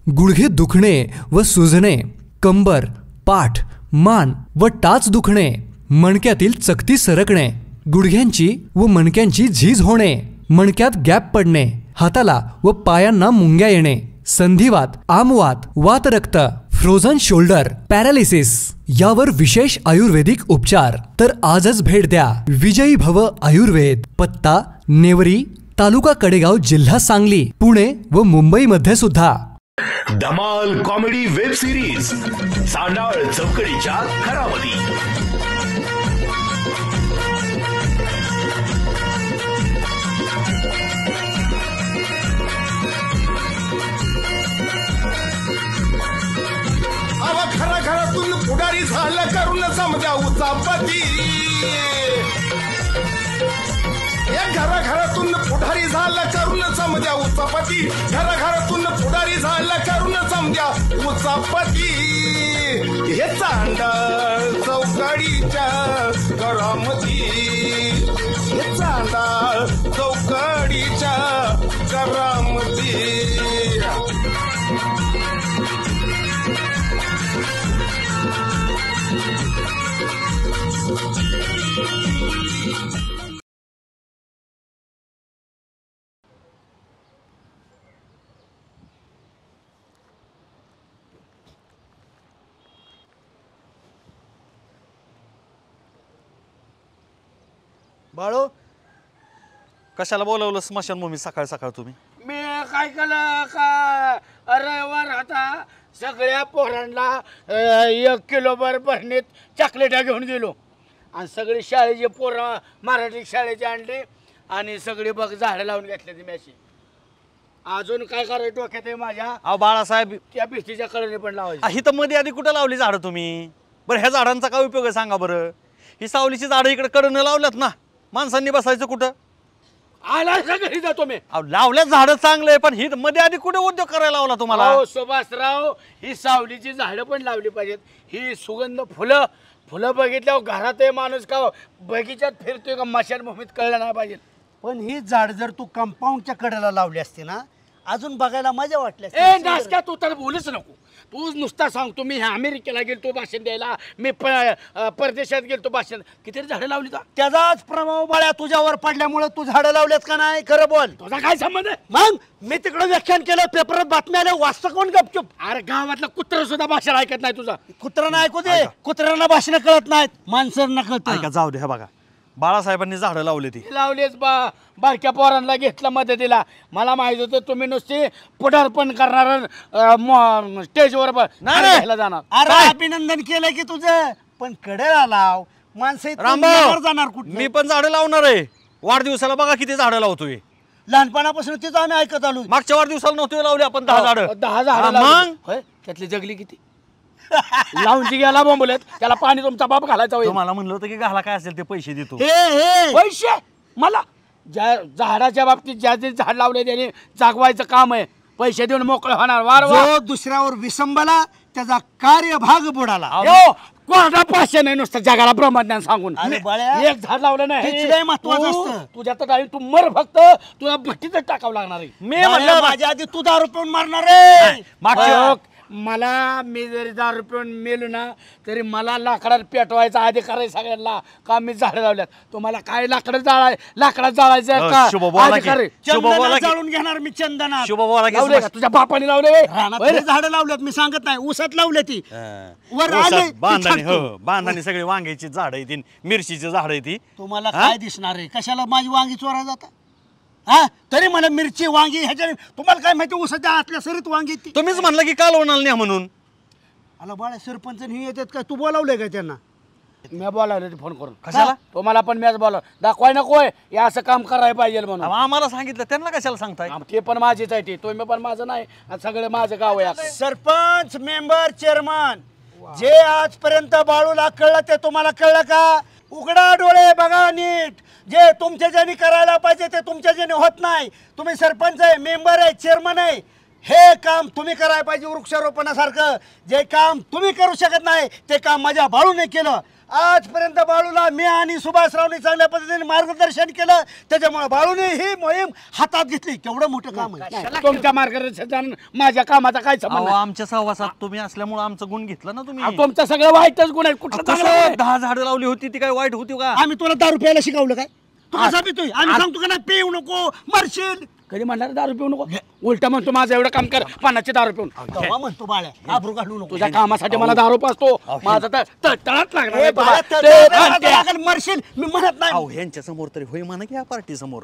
गुडघे दुखणे व सुजणे, कंबर, पाठ, मान व टाच दुखणे, मणक्यातील चकती सरकणे, गुडघ्यांची व मणक्यांची झीज होणे, मणक्यात गॅप पडणे, हाताला व पायांना मुंग्या येणे, संधिवात, आमवात, वातरक्त, फ्रोझन शोल्डर, पॅरालिसिस यावर विशेष आयुर्वेदिक उपचार। तर आजच भेट द्या विजयी भव आयुर्वेद, पत्ता नेवरी, तालुका कडेगाव, जिल्हा सांगली, पुणे व मुंबई मध्ये सुद्धा। धमाल कॉमेडी वेब सिरीज सांडाळ चौकडीच्या घरामध्ये। खरा घरातून पुढारी झालं करून समजा उचापती, घराघरातून पुढारी झालं करून समजा उचापती, घराघरातून पुढारी झालं करून समजा उचापती। हे चांडाळ चौकडीच्या घरामध्ये, हे चांडाळ चौकडीच्या घरामध्ये। बाळो, कशाला बोलवलं स्मशानभूमी सकाळ सकाळ तुम्ही? मी काय केलं का रविवार आता सगळ्या पोरांना 1 किलोभर भरणीत चॉकलेटा घेऊन गेलो आणि सगळे शाळेचे पोरं मराठी शाळेचे आणले आणि सगळे बघ झाडं लावून घेतले ती मॅशी। अजून काय करायचं डोक्यात आहे माझ्या? अहो बाळासाहेब, त्या भिस्तीच्या कडेने पण लावायची। ही तर मध्ये आधी कुठं लावली झाडं तुम्ही? बरं, ह्या झाडांचा काय उपयोग आहे सांगा बरं? ही सावलीची झाडं इकडे कडनं लावल्यात ना, माणसांनी बसायचं कुठं? आला घरी जातो मी। अहो लावल्यात झाडं चांगले, पण ही मध्ये आधी कुठे उद्योग करायला लावला तुम्हाला? हो सुभाषराव, ही सावलीची झाडं पण लावली पाहिजेत। ही सुगंध फुलं फुलं बघितल्यावर घरात आहे माणूस का बगीच्यात फिरतोय का मशानभूमीत कळलं नाही पाहिजे। पण ही झाड जर तू कंपाऊंडच्या कडेला लावली असती ना, अजून बघायला मजा वाटली असती। ए नासक्या, तू तर बोलूच नको। तू नुसता सांगतो मी अमेरिकेला गेलतो भाषण द्यायला, मी परदेशात गेलतो भाषण। किती झाडं लावली का? त्याचाच प्रभाव बाळ्या तुझ्यावर पडल्यामुळे तू झाडं लावल्यात का नाही? खरं बोल। तुझा काय संबंध आहे? मग मी तिकडे व्याख्यान केलं, पेपरात बातम्या आल्या, वाचतं कोण गपचूप? अरे गावातलं कुत्र सुद्धा भाषण ऐकत नाही तुझं। कुत्र्यांना ऐकू दे, कुत्र्यांना भाषण कळत नाहीत, माणसांना कळत। ऐका, जाऊ दे। हे बघा, बाळासाहेबांनी झाडं लावली ती लावलेच बारक्या पोरांना घेतलं मदतीला। मला माहित होतं तुम्ही नुसते पुढारपण करणार, स्टेजवर घ्यायला जाणार। अरे अभिनंदन केलं की तुझं, पण कडेला लाव, माणसं जाणार कुठे? मी पण झाडं लावणार आहे। वाढदिवसाला बघा किती झाडं लावतोय। लहानपणापासून तिथं आम्ही ऐकत आलो। मागच्या वाढदिवसाला नव्हते लावले आपण 10 झाडं? 10 झाडं मग त्यातली जगली किती? लावूनची गेला बोंबलत, त्याला पाणी तुमचा बाप घालायचा होईल। मला म्हणलं होतं की घाला काय असेल ते पैसे देतो। पैसे मला ज्या झाडाच्या बाबतीत ज्या जे झाड लावले त्याने जागवायचं काम आहे, पैसे देऊन मोकळं होणार। वार दुसऱ्यावर विसंबला त्याचा कार्यभाग बुडाला। कोणता पाचशे नाही, नुसतं जगाला ब्रह्मज्ञान सांगून। एक झाड लावलं नाही महत्वाचं असतं। तुझ्या तर डाळी तू मर, फक्त तुला भट्टीतच टाकावं लागणार आहे। मी म्हणलं माझ्या आधी तू दारू पिऊन मारणार आहे। मला मी जरी दारू पिऊन मेलो ना तरी मला लाकडात पेटवायचा अधिकार आहे सगळ्यांना। का मी झाडं लावल्यात, तुम्हाला काय लाकडं जाळायचं का? जाळून घेणार मी चंदना। तुझ्या बापाने लावले झाडं लावल्यात, मी सांगत नाही, ऊसात लावले ती वर आले बांधाने सगळे वांग्याची झाड येतील, मिरचीची झाड येतील। तुम्हाला काय दिसणार आहे? कशाला माझी वांगी चोरा जाता? हा, तरी मला मिरची वांगी ह्याच्या तुम्हाला काय माहिती? ऊसाच्या आतल्या सरीत वांगी ती तुम्हीच म्हणलं की काल होणार नाही म्हणून। आला बाळा, सरपंच हे येतात काय? तू बोलावलंय का त्यांना? मी बोलावले फोन करून। कशाला? तुम्हाला पण मॅच बोलाव, दाखवाय नकोय हे असं काम करायला पाहिजे म्हणून। आम्हाला सांगितलं, त्यांना कशाला सांगताय? ते पण माझीच आहे, ते तुम्ही पण माझं नाही, सगळं माझं गाव आहे। सरपंच, मेंबर, चेअरमन, जे आजपर्यंत बाळूला कळलं ते तुम्हाला कळलं का? उघडा डोळे बघा नीट। जे तुमच्या ज्याने करायला पाहिजे ते तुमच्या ज्याने होत नाही। तुम्ही सरपंच आहे, मेंबर आहे, चेअरमन आहे, हे काम तुम्ही करायला पाहिजे। वृक्षारोपणासारखं जे काम तुम्ही करू शकत नाही ते काम माझ्या बाळूने केलं। आजपर्यंत बाळूला मी आणि सुभाषरावनी चांगल्या पद्धतीने मार्गदर्शन केलं, त्याच्यामुळे बाळूने ही मोहीम हातात घेतली. केवढं मोठं काम आहे. तुमच्या मार्गदर्शन माझ्या कामाचा काय संबंध अहो, आमच्या सहवासात तुम्ही असल्यामुळे आमचं गुण घेतलं ना तुम्ही. आहे? तुमचं सगळं वाईटच गुण आहे. कुठलं चांगलं गुण आहे? 10 झाडं लावली होती ती काय वाईट होती का? आम्ही तुला दारू प्यायला शिकवलं काय? तू कसा पितोय? आम्ही सांगतो का नाही पिऊ नको मरशील. कधी म्हणणार दारू पिऊ नको? उलटा म्हणतो माझं एवढं काम कर, पानाची दारू पिऊन. तेव्हा म्हणतो बाळ्या आबरू घालू नको. तुझ्या कामासाठी मला दारू पाजतो. माझं तर तळात लागणार ए, आहे बाळा, तुला. तळतळात लागेल, मरशील. मी म्हणत नाही. अहो यांच्या समोर तरी होय म्हणा की या पार्टी समोर.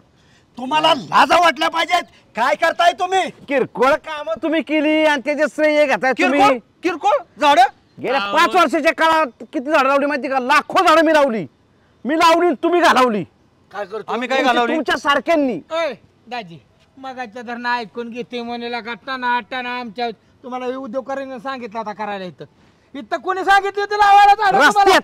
तुम्हाला लाजा वाटल्या पाहिजेत. काय करताय तुम्ही? किरकोळ काम तुम्ही केली आणि त्याचे श्रेय घेताय किरकोळ तुम्ही. किरकोळ झाड गेल्या 5 वर्षाच्या काळात किती झाडं लावली माहिती का? लाखो झाडं मी लावली तुम्ही घालवली. काय करतो? आम्ही काय घालवली? तुमच्या सारख्यांनी. ओय दाजी मगाच्या धरणं ऐकून घेते म्हणेला का टाना टाना आमच्या तुम्हाला हे उद्योगकारांनी सांगितलं आता करायला इथं कोणी सांगितलं होतं लावायला झाडं तुम्हाला?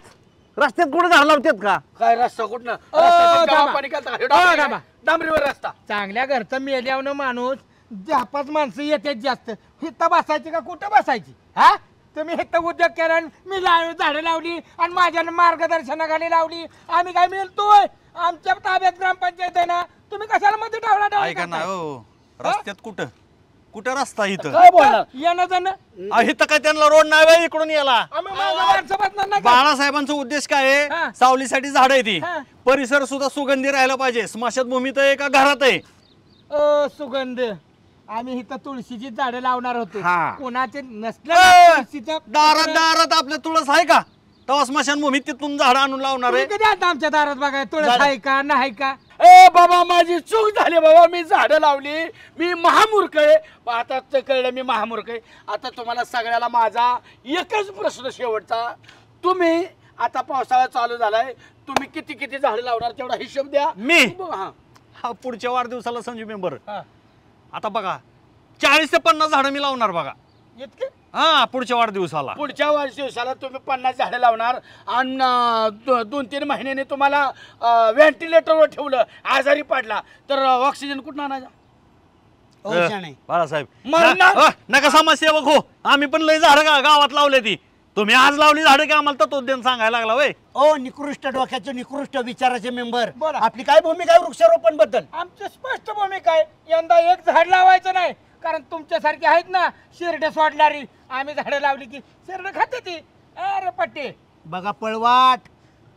रस्त्यात कुठे झाड लावतात का? काय रस्ता कुठनं? ओ, रस्त्याच्या थांबा. बापाने केलता का? हे ओ, डांबरी थांबा. आहे. डांबरीवर रस्ता. चांगल्या घरचं मेल्यावनं माणूस 10-5 माणसं येतात जास्त हिथं बसायची का कुठं बसायची हा? तुम्ही हिथं उद्योग केला आणि मी झाडं लावली आणि माझ्या मार्गदर्शनाखाली लावली. आम्ही काय मिळतोय? आमच्या ताब्यात ग्रामपंचायत आहे ना, तुम्ही कशाला मध्ये ऐका ना हो, रस्त्यात कुठं रस्ता इथं? काय बोलणार? येणं जाणं इथं काय त्यांना रोड नाही बाई इकडून याला. आम्ही माझं माणसं बसणार नाही का? बाळासाहेबांचा उद्देश काय आहे? हा. सावलीसाठी झाड आहे ती. हा. परिसर सुद्धा सुगंधी राहायला पाहिजे. स्मशानभूमीत आहे का घरात आहे? सुगंध आम्ही इथं तुळशीची झाडं लावणार होतो. हा. कोणाचे नसलं ना तुळशीचं दारात आपल्या तुळस आहे का? तेव्हा स्मशानभूमीत तिथून झाड आणून लावणार तुम्ही आहे. कधी आता आमच्या दारात बघाय तुळस आहे का नाही का? ए बाबा माझी चूक झाली बाबा. मी झाडं लावली. मी महामूर्ख आहे. आता ते कळलं मी महामूर्ख आहे. आता तुम्हाला सगळ्याला माझा एकच प्रश्न शेवटचा. तुम्ही आता पावसाळा चालू झालाय, तुम्ही किती किती झाडं लावणार तेवढा हिशोब द्या. मी? हा. हा, पुढच्या वाढदिवसाला संजू मेंबर हा. आता बघा 40 ते 50 झाडं मी लावणार बघा. इतके हा, पुढच्या वाढदिवसाला. पुढच्या वर्षाला तुम्ही 50 झाडं लावणार आणि 2-3 महिन्याने तुम्हाला व्हेंटिलेटरवर ठेवलं, आजारी पडला तर ऑक्सिजन कुठं आणायचा? ओ, शाणे. बाळासाहेब मरणार. नका समाजसेवक हो. आम्ही पण लय झाडं गावात लावले ती. तुम्ही आज लावली झाडं की आम्हाला तत्वज्ञान सांगायला लागला वय. ओ निकृष्ट डोक्याचे निकृष्ट विचाराचे मेंबर. बोला. आपली काय भूमिका आहे वृक्षारोपण बद्दल? आमची स्पष्ट भूमिका आहे. यंदा एक झाड लावायचं नाही, कारण तुमच्यासारखी आहेत ना शिरडे सोडणारी. आम्ही झाडं लावली की शिरडे खाते ती. अरे पट्टे बघा पळवाट.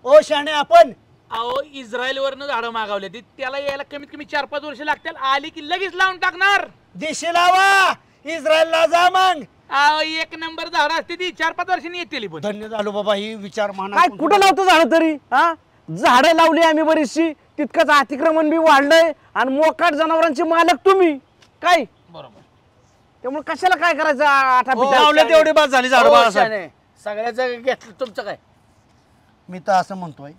ओ शाणे आपण अहो इस्रायल वरनं झाडं मागवले ती, त्याला यायला कमीत कमी 4-5 वर्ष लागतील. आली की लगेच लावून टाकणार. देशी लावा. इस्रायलला जा मग. अहो 1 नंबर झाड असते ती 4-5 वर्षांनी येतील पण. धन्य झालो बाबा. ही विचार काय कुठं लावतो झाडं तरी? हा, झाडं लावली आम्ही बरीचशी, तितकंच अतिक्रमण बी वाढलंय आणि मोकाट जनावरांचे मालक तुम्ही काय. बरोबर. त्यामुळे कशाला काय करायचं आठापिठा? लावले तेवढे बाद झाली झाडं हो, बाळासाहेब. शाने. सगळ्याचं घेतलं तुमचं काय? मी तर असं म्हणतोय,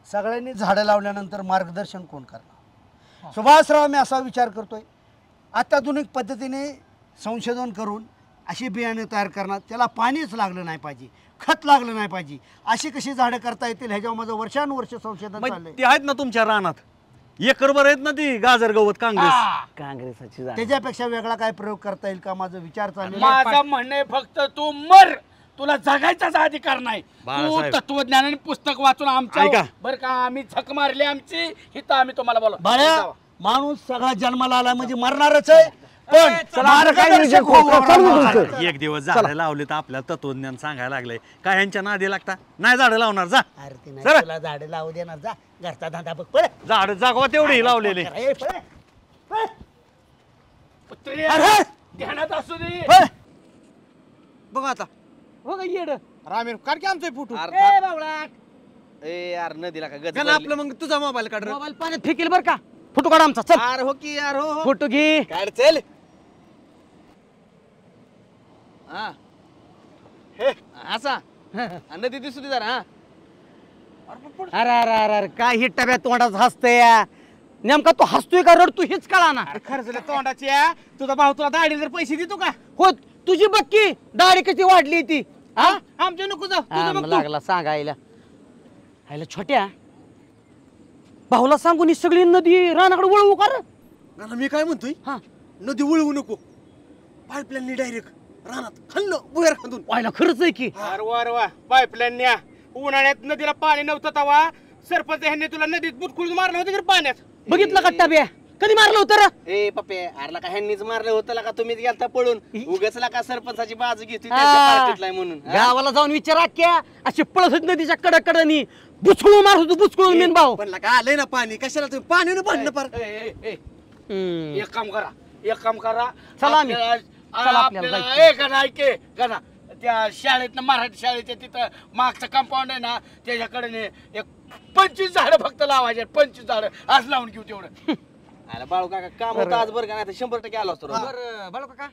सगळ्यांनी झाडं लावल्यानंतर मार्गदर्शन कोण करणार? सुभाषराव मी असा विचार करतोय, अत्याधुनिक पद्धतीने संशोधन करून अशी बियाणे तयार करणार, त्याला पाणीच लागलं नाही पाहिजे, खत लागलं नाही पाहिजे, अशी कशी झाडं करता येतील ह्याच्यावर माझं वर्षानुवर्ष संशोधन मग चाललंय. ती आहेत ना तुमच्या रानात एकरभर आहेत ना ती गाजर गवत काँग्रेस. काँग्रेसाची झाडं. त्याच्यापेक्षा वेगळा काय प्रयोग करता येईल का? माझा विचार चालू आहे. माझं म्हणणं आहे फक्त तू मर. तुला जगायचाच अधिकार नाही. तू बाळासाहेब. तत्वज्ञान आणि पुस्तक वाचून आमच्या ऐका. बरं का आम्ही झक मारली आमची हिथं आम्ही तुम्हाला बोला. बाळ्या, माणूस सगळा जन्माला आला म्हणजे मरणारच आहे, पण चला, आता काय मार्गदर्शक विषय हो, चालू हो, तुमचं. एक दिवस झाडं लावले तर आपल्याला तत्वज्ञान सांगायला लागलंय. काय यांच्या नादी लागता? नाही झाडं लावणार जा. अरे ते नाही चला. तुला झाडं लावू देणार. जा घरचा धंदा बघ. पळ. झाड जागवा तेवढी लावलेले. ए, पळ. पळ. पुत्री, अरे. ध्यानात असू दे. पळ. बघ आता हो का येड रामीर काढ की आमचा फोटो. ए बावळा ए यार नदीला का गज आपलं मग तुझा मोबाईल काढ. मोबाईल पाण्यात फेकेल बर का? फोटो काढ आमचा. चल यार हो की यार हो फोटो घे. काढ चल. हा हे असा नदी दिसू दे जरा. हा अरे अरे अरे अरे काय ही टब्या तोंडात हसतंय या. नेमका तू हसतोय का रडतो हेच कळा ना. खर्चले तोंडाची या. तुझा भाऊ तुला दाढी जर पैसे देतो का? हो तुझी बक्की दाढी कशी वाढली ती. हा आमच्या नको जाऊ हा, तुझं मग बघ तू. लागला सांगायला. आयला छोट्या भाऊला सांगून ही सगळी नदी रानाकडे वळवू का रे? आता मी काय म्हणतोय हा नदी वळवू नको. पाईपलाईन डायरेक्ट रानात खाल्लं बुहेर खांदून. व्हायला खरंच आहे की. अरे वा रे वा. पाईपलाईन न्या. उन्हाळ्यात नदीला पाणी नव्हतं तवा सरपंच ह्यांनी तुला नदीत बुटकुळ मारलं होतं की पाण्यात? बघितलं का टप्या कधी मारलं होतं रे? ए पप्पे अरला का ह्यांनीच मारलं होतं का तुम्हीच गेलता पळून उगाचला का सरपंचाची बाजू घेतली म्हणून गावाला जाऊन विचारा क्या अशी पळस नदीच्या कडकडनी बुचकुळ मारत होतो बुचकुळ मेन भाऊ. पण का आलंय ना पाणी कशाला तुम्ही पाणी भांडणं पार एक काम करा चला आम्ही. चला आपल्याला गणा त्या शाळेत मराठी शाळेच्या तिथं मागचं कंपाऊंड आहे ना त्याच्याकडे एक 25 झाडं फक्त लावायचे 25 झाडं आज लावून घेऊ तेवढं. अरे बाळू काका काम होतं आज बरं का नाही 100% आलो असतो राव. बरं बाळू काका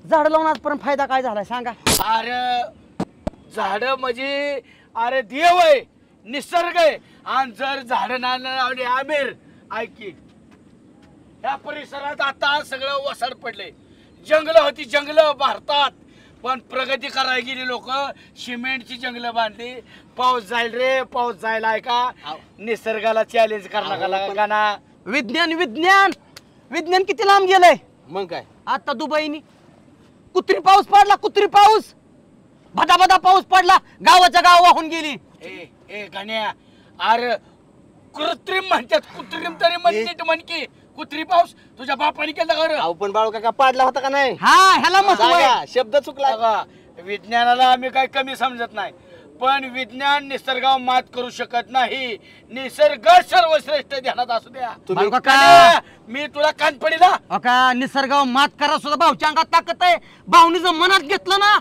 झाड लावून आजपर्यंत फायदा काय झालाय सांगा? अरे झाड म्हणजे अरे देव आहे निसर्ग आहे आणि जर झाडं नाही लावली आमिर ऐकी या परिसरात आता सगळं वसाड पडले. जंगलं होती जंगलं भारतात पण प्रगती करायला गेली लोक सिमेंटची जंगलं बांधली. पाऊस जाईल रे पाऊस जायला आहे का निसर्गाला चॅलेंज करणार ना. विज्ञान विज्ञान विज्ञान किती लांब गेलंय. मग काय आता दुबईनी कुत्री पाऊस पडला कुत्री पाऊस भदा भदा पाऊस पडला गावाच्या गाव वाहून गेली. ए गाण्या अरे कृत्रिम म्हणतात कृत्रिम तरी नीट म्हण की कुत्री पाऊस तुझ्या बापाने केला का रे? अहो पण बाळू काका पाडला होता का नाही? हा ह्याला महत्व आहे. सांगा, शब्द चुकला बघा, विज्ञानाला आम्ही काही कमी समजत नाही पण विज्ञान निसर्गावर मात करू शकत नाही. निसर्ग सर्वश्रेष्ठ ध्यानात असू द्या. बाळू काका. गाण्या, मी तुला कान पडीला का निसर्गावर मात करा सुद्धा भाऊच्या अंगात ताकद आहे. भाऊनी मनात घेतलं ना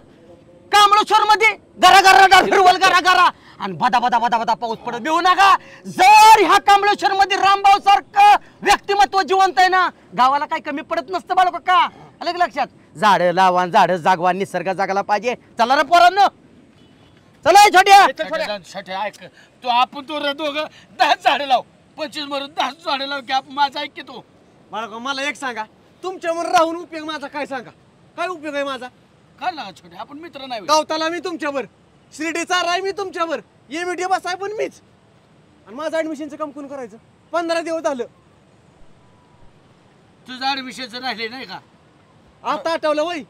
कांबळेश्वर मध्ये गरा गरा फिरवल गरा गरा आणि बदा बदा बदा बदा पाऊस पडत भिवू नका. जर ह्या कांबळेश्वर मध्ये रामभाऊ सारखं व्यक्तिमत्व जिवंत आहे ना गावाला काही कमी पडत नसतं बाळू काका. अलग लक्षात झाड लावा झाड जागवा निसर्ग जागायला पाहिजे. चला रे पोरांनो चला छोट्या ऐक तू आपण तू दोघं 10 झाडं लाव 25 मरून 10 झाडं लाव की आपण माझा ऐक की तू. बाळा मला एक सांगा तुमच्यावर राहून उपयोग माझा काय सांगा काय उपयोग आहे माझा? काय लागा छोटे आपण मित्र नाही होय. गावताला मी तुमच्यावर शिर्डीचा राय मी तुमच्यावर एमईडी बसाय पण मीच आणि माझं ऍडमिशनचं काम कोण करायचं? 15 दिवस झालं. तुझं ऍडमिशनचं राहिले नाही का? आता आठवलं वय.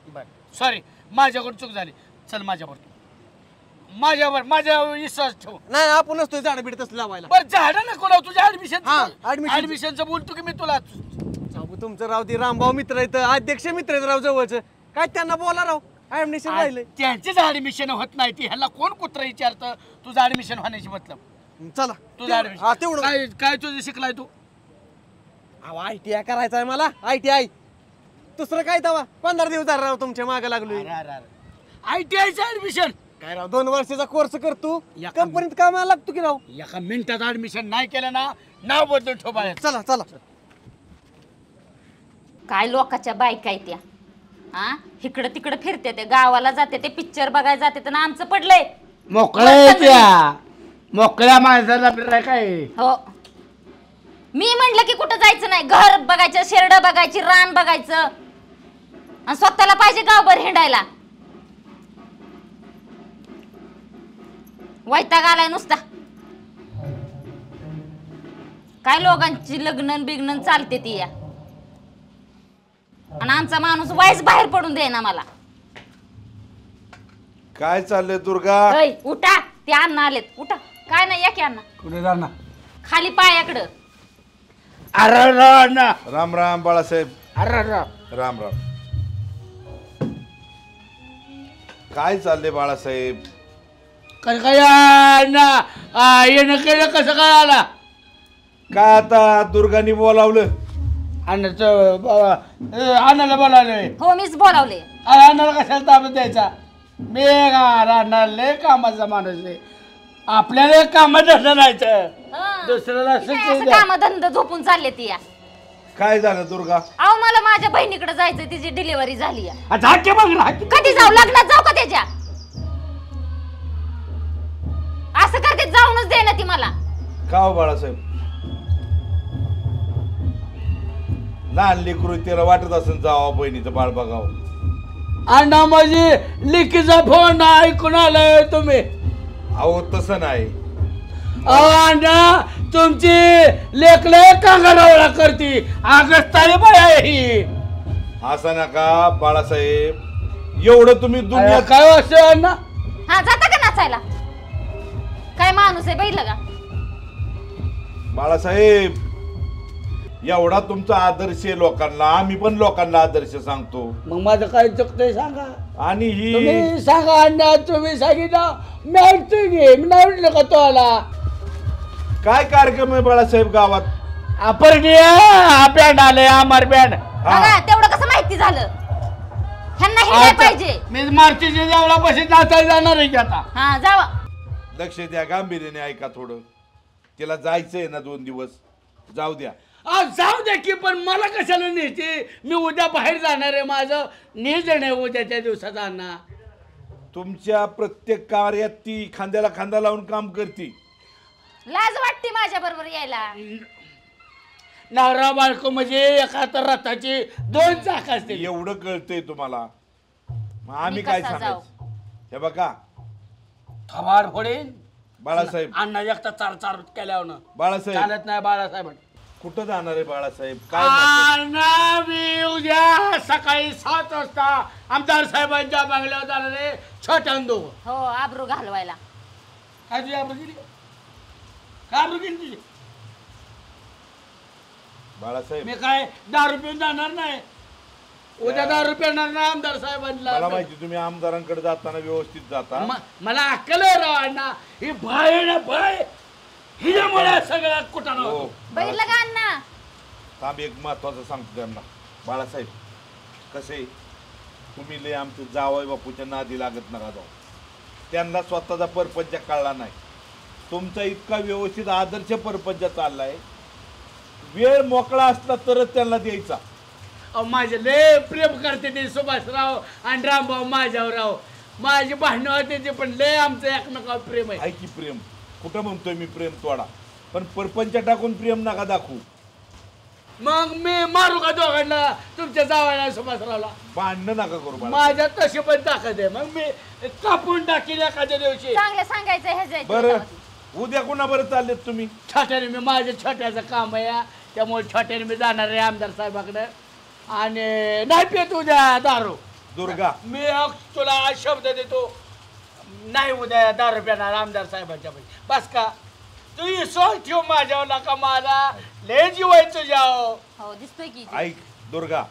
सॉरी माझ्याकडून चूक झाली. चल माझ्यावर माझ्यावर विश्वास ठेव. नाही आपण नसतोय झाड बिड तसं लावायला. बरं झाडं नको लावू तुझ्या ऍडमिशन हा, admission. ऍडमिशनचं बोलतो की मी तुला. तुमचं राव ते रामभाऊ मित्र आहेत अध्यक्ष मित्र आहेत राव जवळचं काय त्यांना बोला राव ऍडमिशन राहिलंय. त्यांचेच ऍडमिशन होत नाही ती ह्याला कोण कुत्र विचारतं तुझं ऍडमिशन होण्याची मतलब. चला तुझं हा ऍडमिशन तेवढं काय काय तुझं शिकलाय तू? ITI करायचं आहे मला ITI दुसरं काय तवा 15 दिवस झाले राव तुमच्या मागे लागलोय. ITI ऍडमिशन काय राव 2 वर्षाचा कोर्स करतो या कंपनीत कामाला लागतो की राव. एका मिनिटात ऍडमिशन नाही केलं ना नाव बदलून ठेव बाहेर. चला चला काय लोकाच्या बायका आहेत त्या हा इकडं तिकडं फिरते ते गावाला जाते ते पिक्चर बघायला जाते तर आमचं पडलंय मोकळ्या माणसाला फिराय काय. हो मी म्हंटल की कुठं जायचं नाही घर बघायचं शेरड बघायची रान बघायचं आणि स्वतःला पाहिजे गावभर हिंडायला. वैताग आलाय नुसता. काय लोकांची लग्न बिग्न चालते ती या आणि आमचा माणूस वाईस बाहेर पडून दे ना मला. काय चाललंय दुर्गा? उठा ते अण्णा आलेत उठा. काय नाही या की अण्णा कुठे जाणार? खाली पायाकडं. अरे राम राम बाळासाहेब. अरे राम राम. काय चाललंय बाळासाहेब? कसं काय येणं केलं कसं काय आला? काय आता दुर्गानी बोलावलं? अण्णाला बोलावलंय. हो मीच बोलावले. अण्णाला कशाला ताब्यात द्यायचा? मी अण्णाला लय कामाचा माणूस आहे. आपल्याला कामात धरायचं दुसऱ्याला काम धंदा झोपून चालले ती या. काय झालं दुर्गा? अहो मला माझ्या बहिणीकडे जायचं तिची डिलिव्हरी झाली या. कधी कधी जाऊ लग्नात जाऊ का त्याच्या? असं करते जाऊनच दे ना ती मला. का हो बाळासाहेब? लहान लेकरू त्याला वाटत असेल जावा बहिणीचं बाळ बघावं. अण्णा माझी लिकीचा फोन ऐकून आलाय तुम्ही. अहो तसं नाही. अण्णा तुमची लेकलय कांगारावळा करती आगस्ताली बाई आहे ही. असं नका बाळासाहेब. एवढं तुम्ही दुनिया काय असं अण्णा? हा जाता का नाचायला? काय माणूस आहे बघितलं का? बाळासाहेब एवढा तुमचा आदर्श आहे लोकांना, आम्ही पण लोकांना आदर्श सांगतो. मग माझं काय चुकतंय सांगा. आणि ही तुम्ही सांगा अण्णा, तुम्ही सांगितलं मी ऐकतोय घे, मी नाही म्हटलं का तो आला. काय कार्यक्रम आहे बाळासाहेब गावात? आपण बँड आले अमर बँड. बघा तेवढं कसं माहिती झालं? ह्यांना हे काय पाहिजे? मी मार्चीच्या देवळापाशी नाचायला जाणार आहे की आता. हा जावा. लक्ष द्या, गांभीर्याने ऐका थोडं. तिला जायचंय ना 2 दिवस, जाऊ द्या. जाऊ द्या की, पण मला कशाला नेते? मी उद्या बाहेर जाणार आहे, माझं नियोजन आहे उद्याच्या दिवसात. अण्णा तुमच्या प्रत्येक कार्यात ती खांद्याला खांदा लावून काम करते. लाज वाटते माझ्या बरोबर यायला. नवरा बायको म्हणजे एका तर रथाची 2 चाक असते. एवढं कळतंय तुम्हाला, मग आम्ही मी काय कसा सांगायचं? हे बघा थवाड फोडेन बाळासाहेब. अण्णा एकटा चार चार केल्यावर बाळासाहेब चालत नाही. बाळासाहेब कुठं जाणार आहे बाळासाहेब? काय मत आहे? अण्णा मी उद्या सकाळी 7 वाजता आमदार साहेबांच्या बंगल्यावर जाणार आहे. छोट्यान दोघं. हो आबरू घालवायला. काय तुझी आबरू गेली? काय आबरू गेली तुझी? बाळासाहेब मी काय दारू पिऊन जाणार नाही. उद्या दारू पिणार नाही आमदार साहेबांना. मला माहिती तुम्ही आमदारांकडे जाताना व्यवस्थित जाता. मला अक्कल आहे राव अण्णा. ही भाय ना भाय हिच्यामुळे सगळं कुठं हो बघितलं का अण्णा? थांब, एक महत्वाचं सांगतो त्यांना. बाळासाहेब कसे तुम्ही लय आमचं जावई बापूच्या नादी लागत नका जाऊ. त्यांना स्वतःचा परपंच कळला नाही. तुमचा इतका व्यवस्थित आदर्श परपंच चाललाय, वेळ मोकळा असला तरच त्यांना द्यायचा. माझे लय प्रेम करते ते सुभाषराव आणि रामभाऊ माझ्यावर. राव माझी भांडणं होते ते, पण लय आमचं एकमेकावर प्रेम आहे. की प्रेम कुठं म्हणतोय मी? प्रेम तोडा, पण परपंच टाकून प्रेम नका दाखवू. मग मी मारू का दोघांना? तुमच्या जावायला सुभाषरावला भांडणं नका करू बाळासाहेब. माझ्यात तशी पण ताकद आहे. मग मी कापून टाकील एखाद्या दिवशी. चांगलं सांगायचं ह्याच्या बरं उद्या कुणा बरं चाललेत तुम्ही? छोट्याने मी माझ्या छोट्याचं काम आहे, त्यामुळे छोट्याने मी जाणार आहे आमदार साहेबाकडे. आणि नाही पेत उद्या दारू. दुर्गा मी तुला शब्द देतो, नाही उद्या दारू पिणार आमदार साहेबांच्या पैकी. बस का? तू विश्वास ठेव माझ्यावर. नका मला लय जीव आहे तुझ्या. हो दिसतोय की. ऐक दुर्गा,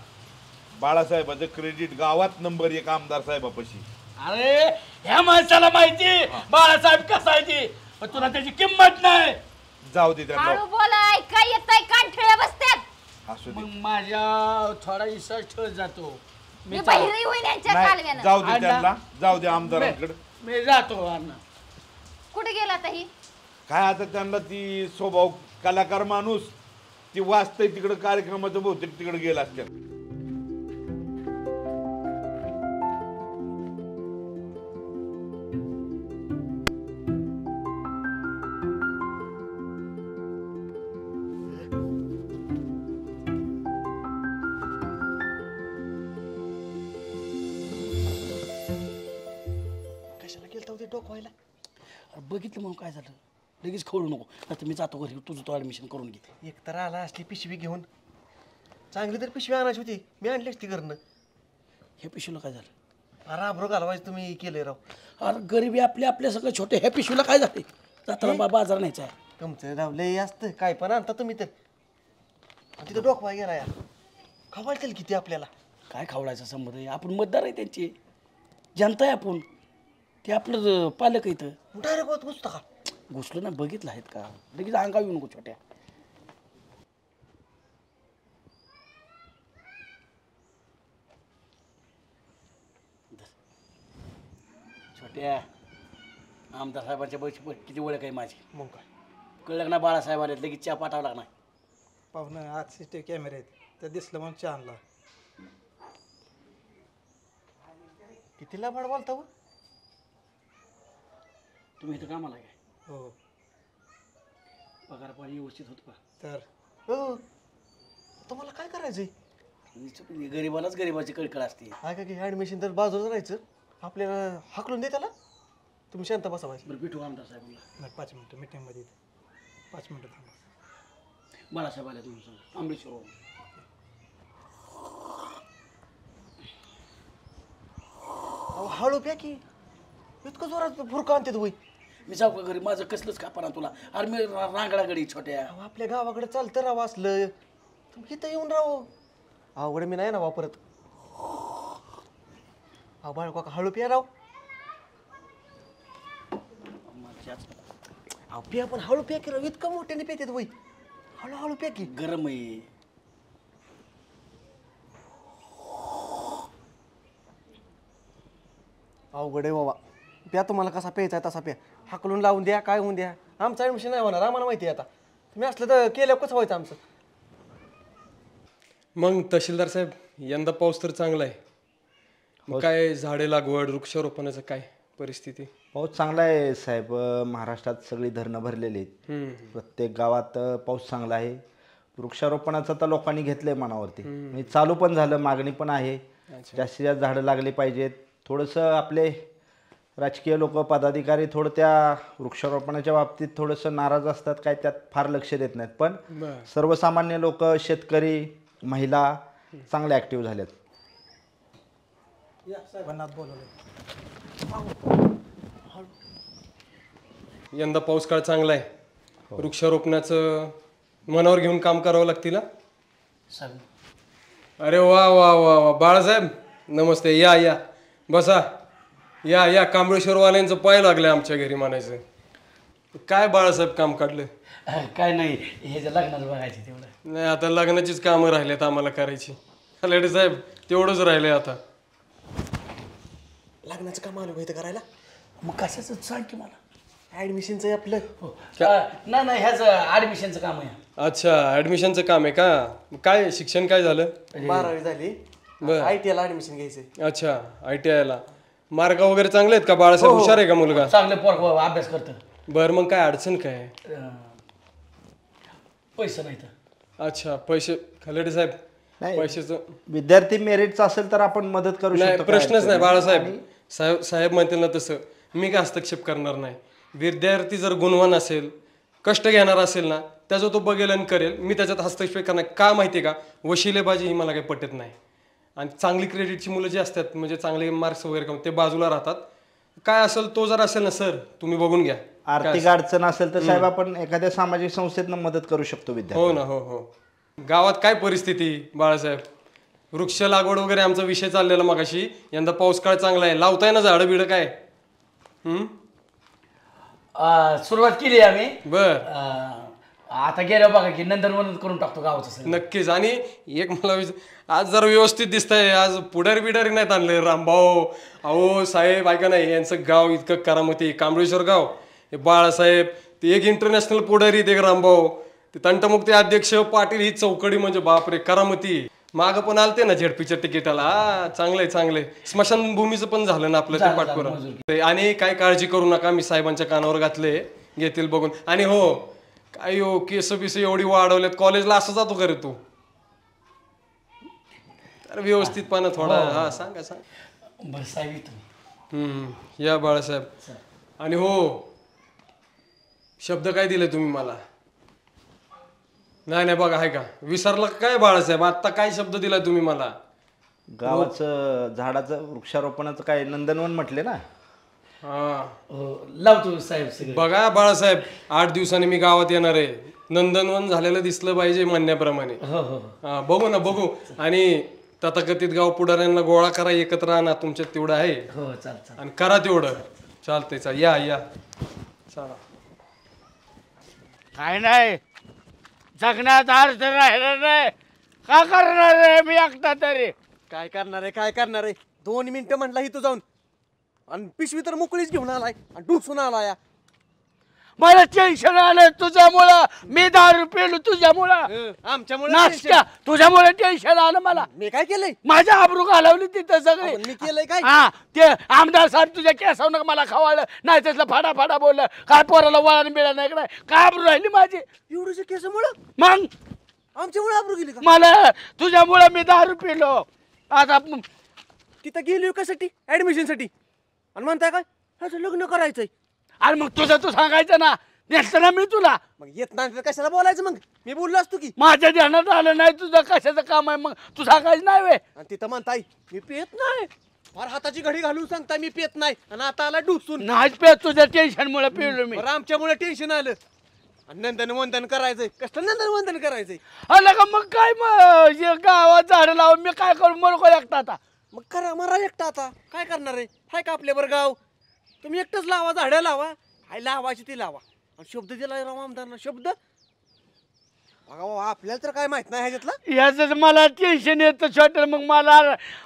बाळासाहेबाचं क्रेडिट गावात नंबर 1 आमदार साहेबापाशी. अरे ह्या माणसाला माहिती बाळासाहेब कसा आहे ती, पण तुला त्याची किंमत नाही. जाऊ दे त्यांना. हळू बोलाय काय येतंय? कानठळ्या बसतात. असू दे. मग माझ्या थोडा विश्वास ठेवत जातो. मी बाहेरही होईन यांच्या नाही, कालव्यानं. जाऊ दे त्यांना, जाऊ दे आमदारांकडे. मी जातो अण्णा. कुठे गेला आता ही? काय आता त्यांना ती स्वभाव कलाकार माणूस ती वाचतंय तिकडे कार्यक्रमाचं, बहुतेक तिकडे गेला असत्या. डोकवायला बघितलं म्हणून काय झालं? लगेच खोलू नको, आता मी जातो घरी. तुझं तो ऍडमिशन करून घे. एक तर आला असली पिशवी घेऊन. चांगली तर पिशवी आणायची होती, मी आणली असती घरनं. ह्या पिशवीला काय झालं? अरे आब्रो घालवायचं तुम्ही केलंय राव. अरे गरिबी आपल्या सगळं छोटे. ह्या पिशवीला काय झाले? जाताना बाजार न्यायचा आहे. तुमचं राव लय असतं, काय पण आणता तुम्ही तर. तिथं डोकवाय गेला यार. खवाळतील किती आपल्याला? काय खावडायचा संबंध आहे? आपण मतदार आहे त्यांची, जनता आहे आपण. ते आपलं पालक आहे. इथं डायरेक्ट घुसता का? घुसलो ना, बघितलं आहेत का? लगेच अंगावर येऊ नको छोट्या. छोट्या आमदार साहेबांच्या बैठी किती ओळख आहे माझी. मग काय कळलं ना? बाळासाहेब आले लगेच चहा पाठावं लागणार. पाहुणं आज सीसीटीव्ही कॅमेरे आहेत, तर दिसलं म्हणून चहा आणला. किती लाभाड बोलता हो? तुम्ही इथं कामाला काय? हो. पगार पाणी व्यवस्थित होत का? तर हो तुम्हाला काय करायचंय? गरीबालाच गरीबाची कळकळ असते. काय काय ॲडमिशन तर बाजूला राहायचं, आपल्याला हाकलून दे त्याला. तुम्ही शांत बसावायचं. बरं भेटू आमदार साहेबांना. नाही 5 मिनटं मीटिंगमध्ये 5 मिनटं थांबा. बाळासाहेब आल्या तुम्ही सांगा आंबेश्वर. हळू प्या की, इतकं जोरात फुरका आणते वय. मी जाऊ का घरी? माझं कसलंच कापा तुला. अरे मी रांगडा गडी छोट्या. आपल्या गावाकडे चालतं राव असलं, तुम्ही इथं येऊन राव. अवघड मी नाही ना वापरत. अहो बाळ काका हळू पिया राव. अहो पिया पण हळू पिया की राव, इतकं मोठ्याने पितात वय. हळूहळू पिया की. गरम आहे. अवघड आहे बाबा. प्या तुम्हाला कसा प्यायचा आहे तसा प्या. हाकलून लावून द्या, काय होऊन द्या. आमचं ॲडमिशन नाही होणार, आम्हाला माहिती आहे आता. तुम्ही असलं तर केल्यावर कसं व्हायचं आमचं. मग तहसीलदार साहेब, यंदा पाऊस तर चांगला आहे. मग काय झाडे लागवड वृक्षारोपणाचं काय परिस्थिती? पाऊस चांगला आहे साहेब. महाराष्ट्रात सगळी धरणं भरलेली आहेत. प्रत्येक गावात पाऊस चांगला आहे. वृक्षारोपणाचं तर लोकांनी घेतलंय मनावरती. म्हणजे चालू पण झालं, मागणी पण आहे. जास्तीत जास्त झाडं लागली पाहिजेत. थोडंसं आपले राजकीय लोक पदाधिकारी थोडं त्या वृक्षारोपणाच्या बाबतीत थोडंसं नाराज असतात, काय त्यात फार लक्ष देत नाहीत. पण सर्वसामान्य लोक, शेतकरी, महिला चांगले ॲक्टिव्ह झालेत. यंदा पाऊस काळ चांगला आहे. वृक्षारोपणाचं मनावर घेऊन काम करावं लागतील ना. अरे वा वा वा वा बाळासाहेब, नमस्ते. या या बसा. या या कांबळेश्वरवाल्यांचं पाय लागलंय आमच्या घरी म्हणायचं. काय बाळासाहेब काम काढलं? काय नाही, हे जे लग्नाचं बघायचं तेवढं. नाही, आता लग्नाचीच कामं राहिलेत आम्हाला करायची. लेडी साहेब तेवढंच राहिलंय आता. लग्नाचं काम आलं इथं करायला. मग कशाचं सांग की मला. ॲडमिशनचं आपलं. नाही नाही, ह्याचं ॲडमिशनचं काम आहे. अच्छा, ऍडमिशनचं काम आहे का? काय शिक्षण काय झालं? 12वी झाली. बरं. ITI ला ॲडमिशन घ्यायचंय. अच्छा, ITI ला. मार्क वगैरे चांगले आहेत का बाळासाहेब? हुशार आहे का मुलगा? चांगले पोर अभ्यास करतं. बरं, मग काय अडचण काय? पैसे नाही तर. अच्छा, पैसे. खलेडे साहेब, पैशाचं विद्यार्थी मेरिटचं असेल तर आपण मदत करू शकतो. प्रश्नच नाही बाळासाहेब. साहेब म्हणतील ना तसं मी काय हस्तक्षेप करणार नाही. विद्यार्थी जर गुणवान असेल, कष्ट घेणार असेल ना, त्याचं तो बघेल आणि करेल. मी त्याच्यात हस्तक्षेप करणार. का माहिती आहे का? वशिलेबाजी ही मला काही पटत नाही. आणि चांगली क्रेडिटची मुलं जी असतात, म्हणजे चांगले मार्क्स वगैरे करून ते बाजूला राहतात. काय असेल तो जर असेल ना सर, तुम्ही बघून घ्या. आर्थिक अडचण असेल तर साहेब आपण एखाद्या सामाजिक संस्थेतनं मदत करू शकतो विद्यार्थी. हो ना, हो हो. गावात काय परिस्थिती बाळासाहेब? वृक्ष लागवड वगैरे आमचा विषय चाललेला मगाशी. यंदा पाऊस काळ चांगला आहे, लावताय ना झाडं बिडं काय? सुरुवात केली आम्ही. बर. आता गेल्या बघा की नंदनवन करून टाकतो गावाचं. नक्कीच. आणि एक मला आज जरा व्यवस्थित दिसतंय. आज पुढारी बिडारी नाहीत आणले रामभाऊ. अहो साहेब ऐका नाही, यांचं गाव इतकं करामती, कांबळेश्वर गाव. हे बाळासाहेब, ते एक इंटरनॅशनल पुढारी, ते एक रामभाऊ, ते तंटमुक्ती अध्यक्ष पाटील, ही चौकडी म्हणजे बापरे करामती. मागं पण आलते ना झेडपीच्या तिकीटाला. चांगलंय चांगलंय. स्मशानभूमीचं पण झालं ना आपलं, ते पाठपुरा. आणि काय काळजी करू नका, मी साहेबांच्या कानावर घातले, घेतील बघून. आणि हो काय हो, केस बिस एवढी वाढवल्यात. कॉलेजला असं जातो का रे तू? अरे व्यवस्थितपणा थोडा. हा सांगा सांग. बरं साहेब, या बाळासाहेब. आणि हो, शब्द काय दिले तुम्ही मला? नाही नाही बघा, आहे का विसरला काय बाळासाहेब? आता काय शब्द दिला तुम्ही मला? गावाचं झाडाचं वृक्षारोपणाचं काय नंदनवन म्हटले ना. लावतो साहेब. बघा बाळासाहेब, 8 दिवसांनी मी गावात येणार आहे. नंदनवन झालेलं दिसलं पाहिजे म्हणण्याप्रमाणे. बघू ना, बघू. आणि तथाकथित गाव पुढाऱ्यांना गोळा करा, एकत्र आणा. तुमच्यात तेवढं आहे. आणि करा तेवढं. चालतंय. चाल या या चला. काय नाही, जगण्यात अर्थ राहिला नाही. का करणार आहे मी एकटा तरी? काय करणार आहे, काय करणार आहे? 2 मिनिटं म्हटलं इथं जाऊन, आणि पिशवी तर मोकळीच घेऊन आलाय आणि डुसून आलाय. मला टेन्शन आलं तुझ्यामुळं. मी दारू पेलो तुझ्यामुळं. आमच्यामुळे तुझ्यामुळे टेन्शन आलं मला. मी काय केलंय? माझ्या आबरू घालवली तिथं सगळे. मी केलंय काय? हा, ते आमदार साहेब तुझ्या केसावनं मला खवाळलं. नाही त्यातलं फाडा फाडा बोललं. काय पोराला वळण मिळालं नाही. काय आबरू राहिली माझी? एवढ्याच्या केसामुळं? मग आमच्यामुळे आबरू गेली का? मला तुझ्यामुळं मी दारू पिलो. आता तिथं गेली कशासाठी? ऍडमिशनसाठी. आणि म्हणताय काय ह्याचं लग्न करायचंय? अरे मग तुझं तू सांगायचं ना. नेसतं ना मी तुला. मग येत नाही तर कशाला बोलायचं? मग मी बोललो असतो की. माझ्या ध्यानात आलं नाही तुझं कशाचं काम आहे, मग तू सांगायचं नाही वे. आणि तिथं म्हणताय मी पियत नाही. फार हाताची घडी घालून सांगता मी पेत नाही आणि आता आला डुसून. नाही पेत तुझ्या टेन्शन मुळे पिलो मी. आमच्यामुळे टेन्शन आलं आणि नंदन वंदन करायचंय. कसलं नंदन वंदन करायचंय? आलं का मग काय मग हे गावात झाडं लावून मी काय करू मरू का एकटा आता? मग करा मरा एकटा आता काय करणार आहे? हाय का आपल्यावर गाव? तुम्ही एकटंच लावा, झाडं लावा, हाय लावायची ती लावा आणि शब्द दिला राव आमदारना. शब्द बघा बाबा, आपल्याला तर काय माहित नाही ह्याच्यातलं. याच मला टेन्शन येतं छोट. मग मला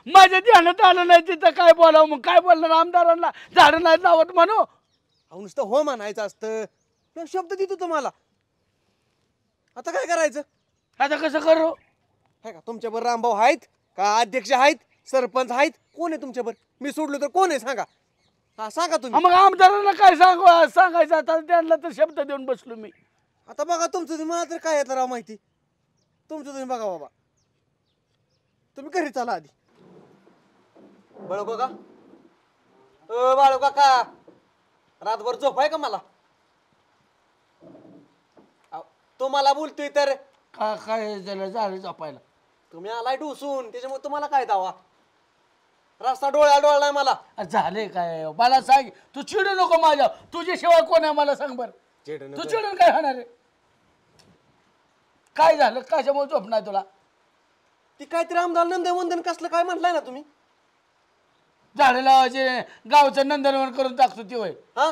माझ्या ध्यानात आलं नाही तिथं काय बोलावं. मग काय बोलणार आमदारांना? झाडं नाही लावत म्हणू. अहो नुसतं हो म्हणायचं असतं. मी शब्द देतो तुम्हाला. आता काय करायचं? आता कसं करू? हाय का तुमच्यावर रामभाऊ आहेत का? अध्यक्ष आहेत? सरपंच आहेत? कोण आहे तुमच्यावर? मी सोडलो तर कोण आहे सांगा? हा सांगा तुम्ही. मग आमदारांना काय सांगायचं आता? त्यांना तर शब्द देऊन बसलो मी. आता बघा तुमचं तुम्ही, मला तर काय येतं राव माहिती. तुमचं तुम्ही बघा बाबा. तुम्ही घरी चला आधी. बाळू का बाळू काका, रातभर झोप आहे का मला? तुम्हाला बोलतोय तर काय झालं? झालं झोपायला. तुम्ही आलाय डुसून, त्याच्यामुळे तुम्हाला काय दावा? रस्ता डोळा नाही मला. झाले काय मला सांग. तू चिडू नको माझ्या. तुझ्याशिवाय कोण आहे मला सांग बरं. तू चिडून काय होणार आहे? काय झालं? कशामुळे झोप नाही तुला? ती काहीतरी आमदार नंदनवंदन कसलं काय म्हटलंय ना तुम्ही? झाडं लावायचे गावचं नंदनवन करून टाकतो ती होय. हा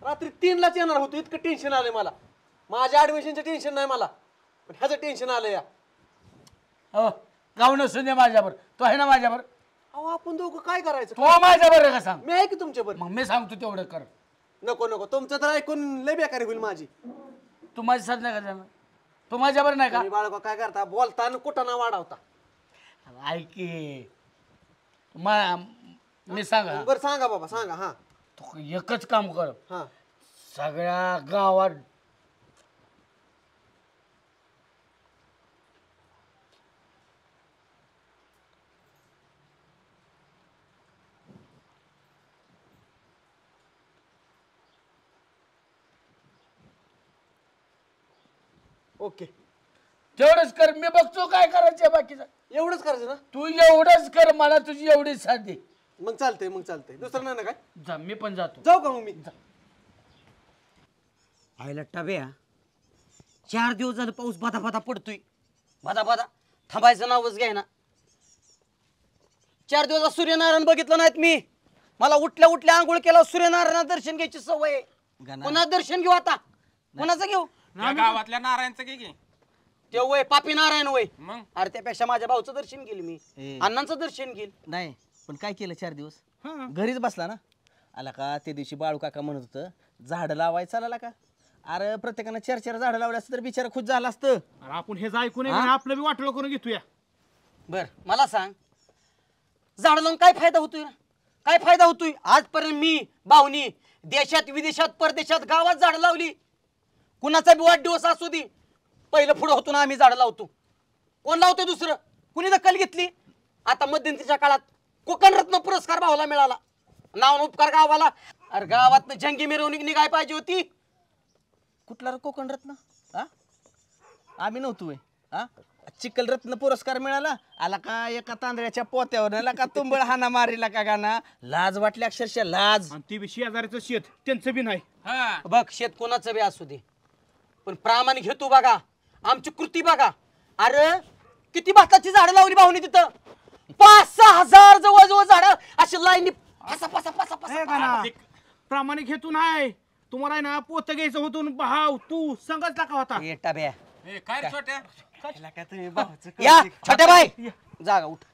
रात्री 3लाच येणार होतो. इतकं टेन्शन आलंय मला. माझ्या ऍडमिशनचं टेन्शन नाही मला, पण ह्याचं टेन्शन आलं या. हो गाव नसून दे माझ्यावर. तो आहे ना माझ्यावर. अहो आपण दोघं काय करायचं? तो माझ्यावर का सांग? मी आहे की तुमच्यावर. मग मी सांगतो तेवढं कर. नको नको, तुमचं तर ऐकून लय बेकारी होईल माझी. तू माझी साथ नाही का? तू माझ्यावर नाही का? बाळका काय करता? बोलता आणि कुठं ना वाढवता. ऐक मी सांगा. बरं सांगा बाबा सांगा. हा तू एकच काम कर. हा सगळ्या गावात ओके तेवढंच कर. मी बघतो काय करायचं बाकीचं. एवढंच करायचं ना? तू एवढंच कर. मला तुझी एवढी साथ दे. मग चालतंय मग चालतंय. दुसरं नाही ना काय? जा मी पण जातो. जाऊ का मग मी? आयला टाब्या, 4 दिवस झालं पाऊस बाधा बाधा पडतोय. बाधा बाधा थांबायचं नावच घ्याय ना. 4 दिवस सूर्यनारायण बघितलं नाहीत मी. मला उठल्या उठल्या आंघोळ केला. सूर्यनारायण दर्शन घ्यायची सवय आहे. पुन्हा दर्शन घेऊ आता. कुणाचं घेऊ? गावातल्या नारायणचं घे. ते वय पापी नारायण वय. मग अरे त्यापेक्षा माझ्या भाऊचं दर्शन घेईल मी. अण्णांचं दर्शन घेईल. नाही पण काय केलं 4 दिवस? घरीच बसला ना. आला का त्या दिवशी बाळू काका म्हणत होतं झाडं लावायचं आला का? अरे प्रत्येकानं 4-4 झाडं लावली असतं तर बिचारा खुश झाला असतं. आपण हे ऐकून आपलं बी वाटलं करून घेतोया. बर मला सांग, झाड लावून काय फायदा होतोय? काय फायदा होतोय? आजपर्यंत मी भाऊनी देशात विदेशात परदेशात गावात झाडं लावली. कुणाचा बी वाढदिवस असू दे पहिलं पुढं होतो ना आम्ही झाडं लावतो. कोण लावतोय दुसरं? कुणी दखल घेतली? आता मध्यंतरीच्या काळात कोकण रत्न पुरस्कार भावाला मिळाला. नाव उपकार गावाला. अरे गावात जंगी मिरवणूक निघाय पाहिजे होती. कुठला रे कोकण रत्न? हा आम्ही नव्हतो हा. चिखल रत्न पुरस्कार मिळाला. आला का एका तांदळाच्या पोत्यावर आला का तुंबळ हाना मारीला का गाना. लाज वाटली अक्षरशः लाज. आणि ती बी शेजारीचं शेत त्यांचं बी नाही. बघ शेत कोणाचं बी असू दे पण प्रामाणिक हेतू बघा. आमची कृती बघा. अरे किती भाताची झाडं लावली भाऊनी तिथं. 5-6 हजार जवळ झाडं अशी लाईनी प्रामाणिक हेतू नाही. तुम्हाला ना पोत घ्यायचं होतं. भाव तू संगच टाका होता. काय रे छोट्या? या छोट्या बाई जागा उठ.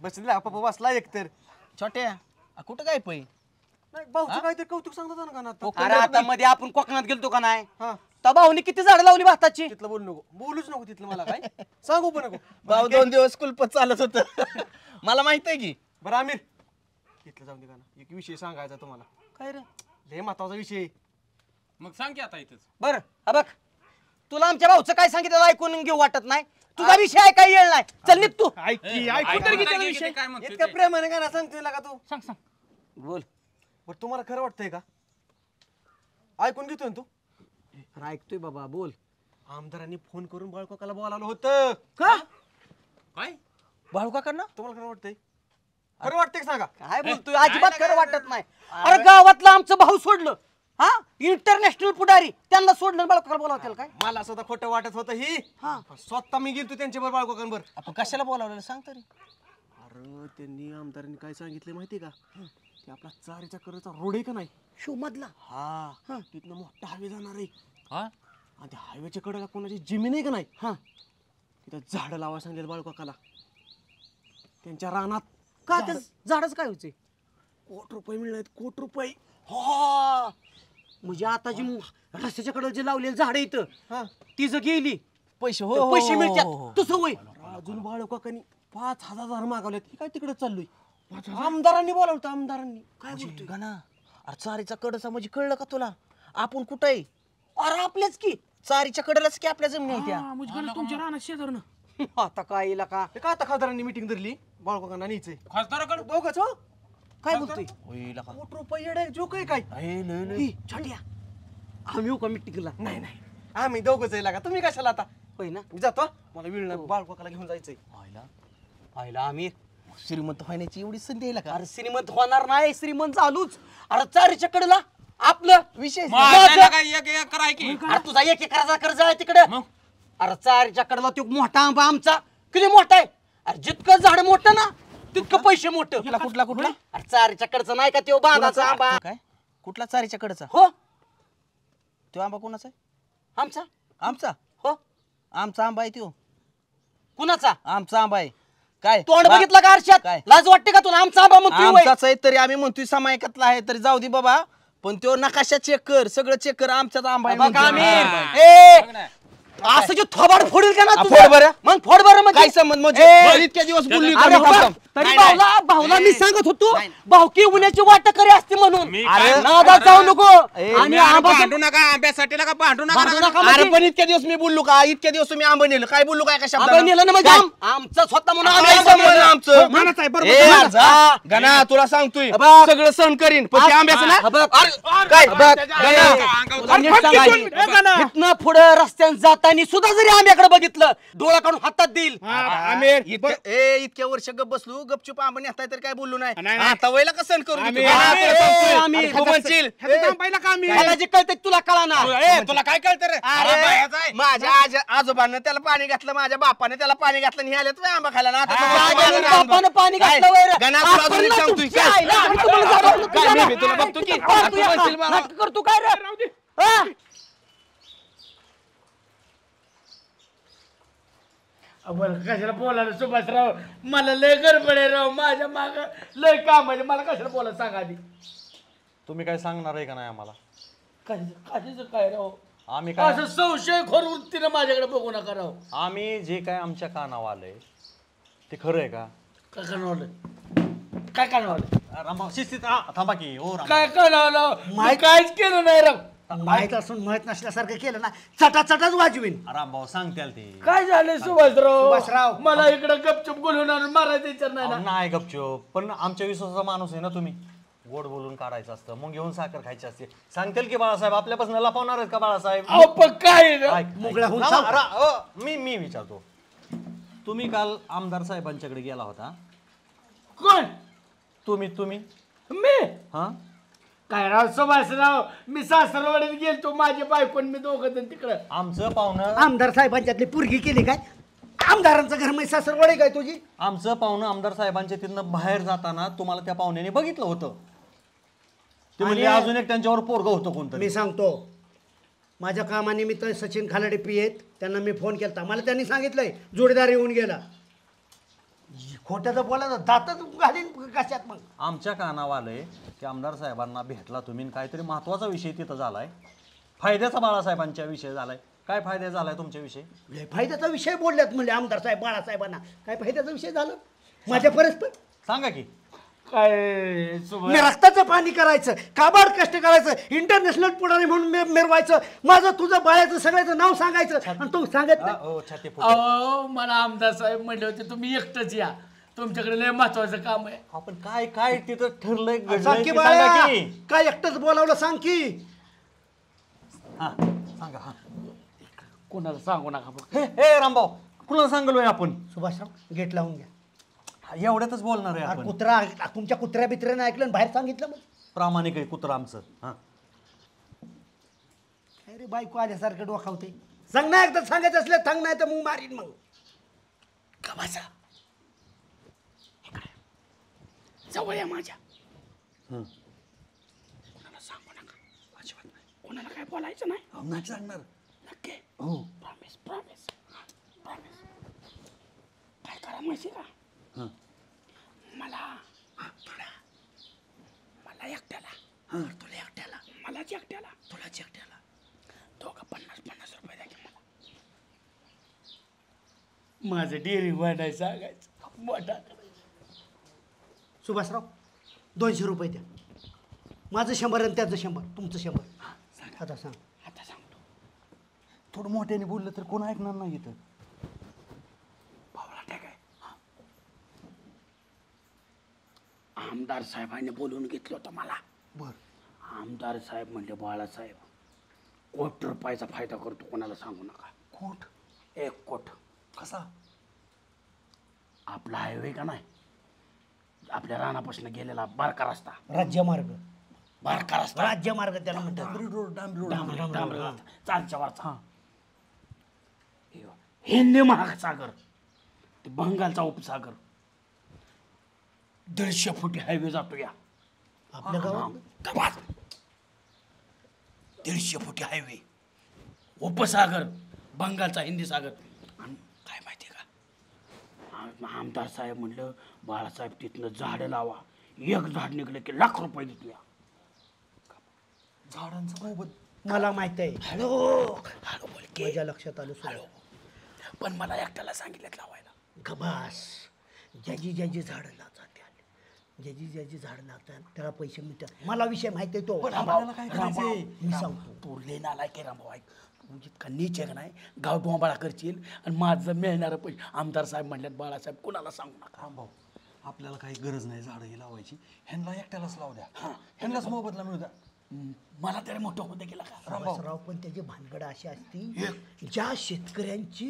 बसला पप्पा बसला एकतर. छोट्या कुठं काय पै? भाऊचं काहीतरी कौतुक सांगतो ना. अरे आता मध्ये आपण कोकणात गेलतो का नाही? तर भाऊनी किती झाडं लावली भाताची. तिथलं बोलू नको. बोलूच नको तिथलं. मला काय सांगू पण नको. भाऊ 2 दिवस कुलपत चालत होत. मला माहित आहे की. बरं आमिर तिथलं जाऊन दे का ना. एक विषय सांगायचा तुम्हाला. काय रे? लय महत्वाचा विषय. मग सांग की आता इथंच. बरं हा बघ तुला आमच्या भाऊचं काय सांगितलं ऐकून घेऊ वाटत नाही. तुझा विषय आहे काय येळ नाही. चल निघ तू. ऐकून तर किती विषय काय म्हणतोय इतक्या प्रेमाने का ना सांगतोय का तू? सांग सांग बोल. बरं तुम्हाला खरं वाटतंय का? ऐकून घेतोय तू? ऐकतोय बाबा बोल. आमदारांनी फोन करून बाळकाकाला बोलावलं होतं. का? काय बाळू काकांना तुम्हाला खरं वाटतंय? खरं वाटतंय सांगा. काय बोलतोय अजिबात खरं वाटत नाही. अरे गावातलं आमचं भाऊ सोडलं हा इंटरनॅशनल पुढारी त्यांना सोडलं बाळू काका बोलावं काय मला सुद्धा खोटं वाटत होतं ही. स्वतः मी गेलतो त्यांच्यावर बाळकाकांवर. आपण कशाला बोलावलेलं सांग तरी. अरे त्यांनी आमदारांनी काय सांगितलं माहितीये का? ते आपला चारीच्या कडेचा रोड आहे का नाही शो मधला हा तिथनं मोठा हायवे जाणार आहे. आणि त्या हायवेच्या कडेला कोणाची जमीन आहे का नाही तिथं झाडं लावायला सांगितलं बाळकाकाला त्यांच्या रानात. का त्या झाडच काय व्हायचे? कोट रुपये मिळणार कोट रुपये. हा म्हणजे आता जी रस्त्याच्या कडे जे लावलेली झाड इथं ती जर गेली पैसे पैसे मिळतात तसं होय. अजून बाळकाकांनी 5,000 मागवलेत. हे काय तिकडे चाललोय. आमदारांनी बोलावलं आमदारांनी. काय बोलतोय गाना? अरे चारीचा कडचा म्हणजे कळलं का तुला? आपण कुठं आहे? अरे आपल्याच की चारीच्या कडेलाच की आपल्या जमिनी आहेत त्या. तुमच्या रानात शेजारनं. आता काय येईल का? का आता खासदारांनी मिटिंग धरली बाळकाकांना न्यायचंय. खासदाराकडे दोघंच हो. काय बोलतोय? कोट रुपये येडे जो काय काय छोट्या आम्ही येऊ का मिटिंगला? नाही नाही आम्ही दोघंच आहे लागा. तुम्ही कशाला आता? होय ना मी जातो. मला वेळ नाही बाळकाकाला घेऊन जायचंय. पाहिला आम्ही श्रीमंत व्हायची एवढी संधी आहे का? अरे श्रीमंत होणार नाही श्रीमंत चालूच. अरे चारीच्या कडेला आपलं विषय कराय की अरे तुझा 1 एकराचा कर्ज आहे तिकडे. अरे चारीच्या कडेला तो मोठा आंबा आमचा किती मोठा आहे. अरे जितकं झाड मोठं ना तितकं पैसे मोठं. कुठला कुठला? अरे चारीच्या कडचा नाही का तो बांधाचा आंबा? काय कुठला चारीच्या कडचा? हो तो आंबा कोणाचा आहे? आमचा आमचा? हो आमचा आंबा आहे तो. कुणाचा? आमचा आंबा आहे. काय तोंड बघितलं का आरशात? काय? लाज वाटते का तुला? आमचा आंबा म्हणतोय होय. आमचाच आहे तरी आम्ही म्हणतोय समायकातला आहे तरी जाऊ दे बाबा. पण तो नकाशा चेक कर सगळं चेक कर. आमचाच आंबा आहे बघा म्हणतोय. आम्ही. ए, असं जे थोबाड फोडील का ना फोड तुझं? बरं. मग फोड बरं म्हणजे काय संबंध म्हणजे ए, इतक्या दिवस बोलली अरे का मी? बा, तरी भाऊला मी सांगत होतो भाऊकी उन्हाची वाट करी असते म्हणून. अरे नादात जाऊ नको. आणि आंबा भांडू नका आंब्यासाठी नका भांडू भांडू नका. नका अरे म्हणजे? पण इतक्या दिवस मी बोललो का? इतक्या दिवस तुम्ही आंबा नेलं काय बोललो काय कशा आंबा नेलं ना म्हणजे आमचा स्वतः म्हणून आम्ही काय आंबा संबंध नेलं. आमचं? मानाचं आहे, बरोबर. ए, मानाचं. जा. गणा तुला सांगतोय बघ. सगळं सहन करीन पण ते आंब्याचं ना बघ. काय बघ, गणा, तुला नीट सांगायचं. इथनं पुढे रस्त्याने जाताना सुद्धा जरी आंब्याकडे बघितलं डोळा काढून हातात देईल. आमिर इतक्या वर्ष गप बसलो गपचूप आंबा नेताय तर काय बोललो नाही. आता वयला कसं सहन करू आमिर, आमिर. तू म्हणशील मला जे कळतंय तुला कळा ना. तुला काय कळतं रे? अरे, माझ्या आजोबानं त्याला पाणी घातलं माझ्या बापाने त्याला पाणी घातलं आणि हे आले तुम्ही आंबा खायला ना. आता माझ्या बापानं पाणी घातलं वैर. गणा, तुला अजून एक सांगतोय काय? काय मी तुला बघतो की तू म्हणशील मला. नाटक करतो काय रे? हा? बरं कशाला बोलायला सुभाषराव? मला लय गडबड आहे राव. माझ्या माग लय काम आहे. मला कशाला बोलायला सांगा आधी. तुम्ही काय सांगणार आहे का नाही आम्हाला? कशाचं काय राव? आम्ही काय असं संशय खोर वृत्तीनं माझ्याकडे बघू नका राव. आम्ही जे काय आमच्या कानावर आलंय ते खरं आहे का? काय कानावलं? काय कानावलं? रामभाऊ शिस्तीत थांबा की. हो रामभाऊ. काय कानावलं? काहीच केलं नाही राव. माहित असून माहित नसल्यासारखं केलं ना चटाचटाच वाजवीन. रामभाऊ सांगताल ते. काय झालं सुभाषराव? सुभाषराव. मला इकडे गपचूप बोलून आणून मारायचं विचार नाही ना. नाही गपचूप. पण आमच्या विश्वासाचा माणूस आहे ना तुम्ही. गोड बोलून काढायचं असतं मग घेऊन साखर खायची असते. सांगतील की बाळासाहेब आपल्यापासून लपवणार आहेत का बाळासाहेब? अहो पण काय रे? मोकळ्या होऊन मी विचारतो. तुम्ही काल आमदार साहेबांच्याकडे गेला होता. कोण? तुम्ही मी? हा काय राव सुभाषराव? मी सासरवाडीत गेलतो माझी बायकोन मी दोघं जण तिकडं. आमचं पाहुणं आमदार साहेबांच्यातली पुरगी केली काय? आमदारांचं घर म्हणजे सासरवाडी काय तुझी? आमचं पाहुणं आमदार साहेबांच्या तिथनं बाहेर जाताना तुम्हाला त्या पाहुण्याने बघितलं होतं. ते म्हणजे अजून एक त्यांच्यावर पोरगं होतं कोणतरी. मी सांगतो माझ्या कामानिमित्त सचिन खालाडे पियेत त्यांना मी फोन केला. मला त्यांनी सांगितलंय जोडीदार येऊन गेला. खोट्याचं बोलायचं दातच घालीन कशात मग. आमच्या कानावर आलंय की आमदार साहेबांना भेटला तुम्ही काहीतरी महत्वाचा विषय तिथं झालाय. फायद्याचा बाळासाहेबांच्या विषय झालाय. काय फायदा झालाय तुमच्या विषय? फायद्याचा विषय बोलल्यात म्हणजे आमदार साहेब बाळासाहेबांना. काय फायद्याचा विषय झाला माझ्या परस्पर? सांगा की. काय मी रक्ताचं पाणी करायचं काबाड कष्ट करायचं इंटरनॅशनल पुढारी म्हणून मिरवायचं माझं तुझं बाळाचं सगळ्याचं नाव सांगायचं आणि तू सांगत नाही. अहो मला आमदार साहेब म्हणले होते तुम्ही एकटंच या. तुमच्याकडे लय महत्वाचं काम आहे. आपण काय काय तिथं ठरलंय सांग की घडलंय बाळा सांगा की. काय एकटंच बोलावलं सांग की. हा सांगा. हा कोणाला सांगू नका. हे रामभाऊ कुणाला सांगलोय आपण? सुभाषराव गेट लावून घ्या. एवढ्यातच बोलणार आहे अरे आपण. कुत्रा तुमच्या कुत्र्या बित्र्यानं ऐकलं आणि बाहेर सांगितलं मग प्रामाणिक आहे कुत्रा आमचं. हा अरे बायको आल्यासारखं डोकावते. सांग ना एकदा सांगायचं असलं सांग नाही तर मग मारीन मग. का बसा इकडे जवळ या माझ्या. कोणाला सांगू नका अजिबात नाही. कोणाला काय बोलायचं नाही. नाही सांगणार. नक्की हो प्रॉमिस प्रॉमिस प्रॉमिस. काय करा माहिती का मला थोडा मला एकट्याला तुला एकट्याला मलाच एकट्याला तुलाच एकट्याला दोघं 50-50 रुपये द्या की मला. माझं डेअरी वाढाय सांगायचं मोठा. सुभाषराव 200 रुपये द्या. माझं 100 आणि त्याचं 100 तुमचं 100. आता सांग. आता सांगतो. थोडं मोठ्याने बोललं तर कोण ऐकणार नाही इथं. भावला काय आमदार साहेबांनी बोलून घेतलं होतं मला. बर. आमदार साहेब म्हणले बाळासाहेब कोटी रुपयाचा फायदा करतो कोणाला सांगू नका. Coat 1 coat. कसा? आपला हायवे का नाही आपल्या रानापासून गेलेला बारका रस्ता राज्यमार्ग. बारका रस्ता राज्यमार्ग त्याला म्हणतात. डांबरी चालच्या वरचा. हिंदी महासागर ते बंगालचा उपसागर 150 फुटी हायवे जातो या आपल्या गावात. 150 फुटी हायवे उपसागर बंगालचा हिंदी सागर. आणि काय माहिती का आमदार साहेब म्हणलं बाळासाहेब तिथनं झाडं लावा. 1 झाड निघलं की लाख रुपये देतो या. झाडांचा मोबत मला माहित आहे. हॅलो हॅलो बोल की. माझ्या लक्षात आलं सुरू. पण मला एकट्याला सांगितलं लावायला. गबास. ज्याची ज्याची झाडं लावतात ज्याची झाडं लागतात त्याला पैसे मिळतात. मला विषय माहिती आहे तो. मी सांगतो तू लेना आलाय की रामभाऊ ऐक तू जितका नीच आहे का नाही गाव डोंबाळा करशील आणि माझं मिळणारं पैसे. आमदार साहेब म्हणल्यात बाळासाहेब कुणाला सांगू नका. रामभाऊ आपल्याला काही गरज नाही झाडं लावायची. ह्यांना एकट्यालाच लावू द्या. ह्यांनाच मोबदला मिळू द्या. मला तरी मोठं होतं गेला का रामभाऊ. पण त्याची भानगड अशी असती ज्या शेतकऱ्यांची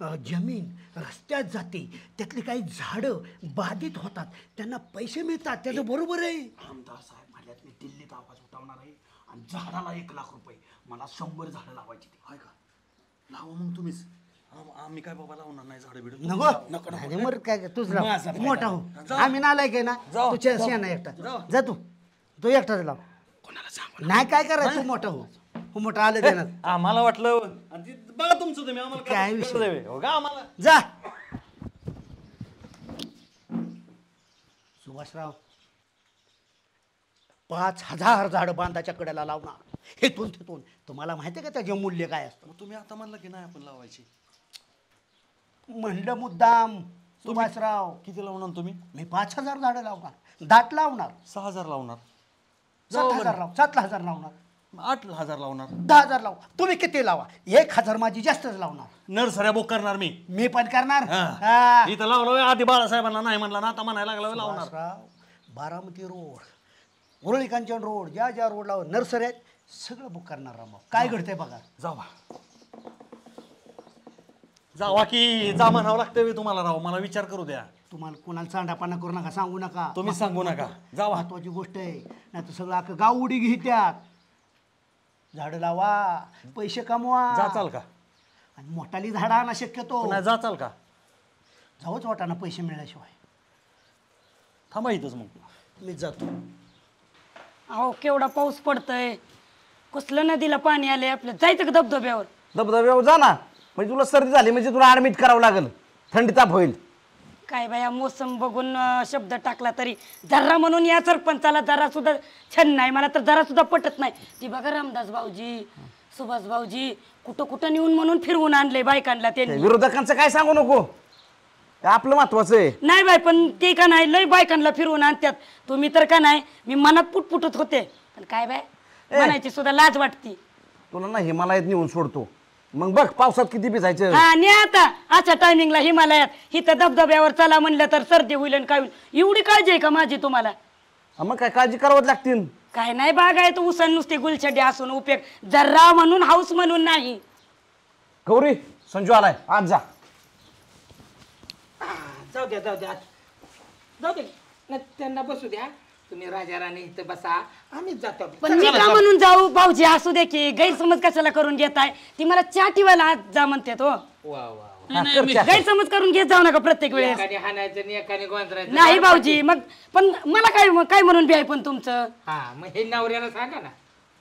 जमीन रस्त्यात जाते त्यातली काही झाडं बाधित होतात त्यांना पैसे मिळतात. त्याचं बरोबर आहे. आमदार साहेब म्हणल्यात मी दिल्लीत आवाज उठवणार आहे आणि झाडाला 1 लाख रुपये. मला 100 झाडं लावायची ती. आहे का? लावा मग तुम्हीच. आम्ही काय बाबा लावणार नाही झाडं बिडं. नको नको मग काय तुझं मोठा हो. आम्ही नालायक आहे ना. तुझ्या शेणा एकटा जा. तू एकटाच लाव. कोणाला सांगू नाही काय करायचं. तू मोठा हो. मोठा आलं देणार. आम्हाला वाटलं बघा तुमचं तुम्ही आम्हाला काय विषय आम्हाला जा. सुभाषराव 5000 झाडं बांधाच्या कडेला लावणार. हेतून तिथून तुम्हाला माहिती आहे का त्याचे मूल्य काय असतं. तुम्ही आता म्हणलं की नाही आपण लावायची. म्हणलं मुद्दाम. सुभाषराव किती लावणार तुम्ही? मी 5000 झाडं लावणार. दाट लावणार. 6000 लावणार. 7000 लाव. 7000 लावणार. 8000 लावणार. 10000 लाव. तुम्ही किती लावा. 1000 माझी जास्तच लावणार. नर्सऱ्या बुक करणार मी पण करणार. इथं लावलं आधी बाळासाहेबांना नाही म्हणला ना आता म्हणायला लागला लावणार. बारामती रोड उरळी कांचन रोड ज्या ज्या रोडला नर्सरी आहेत सगळं बुक करणार. रामभाऊ काय घडतंय बघा. जावा की जा म्हणावं लागतंय तुम्हाला. राव मला विचार करू द्या. तुम्हाला कोणाला चांडापाना करू नका. सांगू नका. तुम्ही सांगू नका. जावा. महत्वाची गोष्ट आहे. नाही तर सगळं अख्खं गाव उडी घेत्यात. झाडं लावा पैसे कमवा. जाचाल का? आणि मोठाली झाडं आणा शक्यतो. नाही जाचाल का? जाऊच वाटाना पैसे मिळाल्याशिवाय. थांबा इथंच मग. मी जातो. अहो केवढा पाऊस पडतोय. कसलं नदीला पाणी आलंय. आपलं जायचं का धबधब्यावर? धबधब्यावर जा ना. म्हणजे तुला सर्दी झाली म्हणजे तुला ऍडमिट करावं लागेल. थंडी ताप होईल. काय बाया मोसम बघून शब्द टाकला तरी जरा म्हणून या सरपंचाला जरा सुद्धा छान नाही. मला तर जरा सुद्धा पटत नाही. ती बघा रामदास भाऊजी सुभाष भाऊजी कुठं कुठं नेऊन म्हणून फिरवून आणले बायकांना. त्यांनी विरोधकांचं काय सांगू नको. आपलं महत्वाचं आहे. नाही बाय पण ते का नाही लय बायकांना फिरवून आणतात. तुम्ही तर का नाही मी मनात पुटपुटत होते. पण काय बाय म्हणायची सुद्धा लाज वाटती. तुला ना हिमालयात नेऊन सोडतो. मग बघ पावसात किती भिजायचं. हा ने आता अशा टायमिंगला हिमालयात हिथं धबधब्यावर चला म्हणलं तर सर्दी होईल आणि काय होईल. एवढी काळजी आहे का माझी तुम्हाला? मग काय काळजी करावं लागतील. काय नाही बागायत उसन नुसती गुलछडी असून उपयोग जरा म्हणून हाऊस म्हणून नाही. गौरी संजू आलाय आज जा. जाऊ द्या जाऊ द्या. जाऊ दे ना, त्यांना बसू द्या. तुम्ही राजा राणी इथं बसा, आम्हीच जातो. पण मी का म्हणून जाऊ? भाऊजी असू दे की, गैरसमज कशाला करून घेताय? ती मला चहा ठेवायला आज जा म्हणते तो. गैरसमज करून घेत जाऊ नका प्रत्येक वेळेस. एकाने हाणायचं आणि एकाने गोंधळायचं. नाही भाऊजी, मग पण मला काय म्हणून बी पण तुमचं. हा मग हे नवऱ्याला सांगा ना.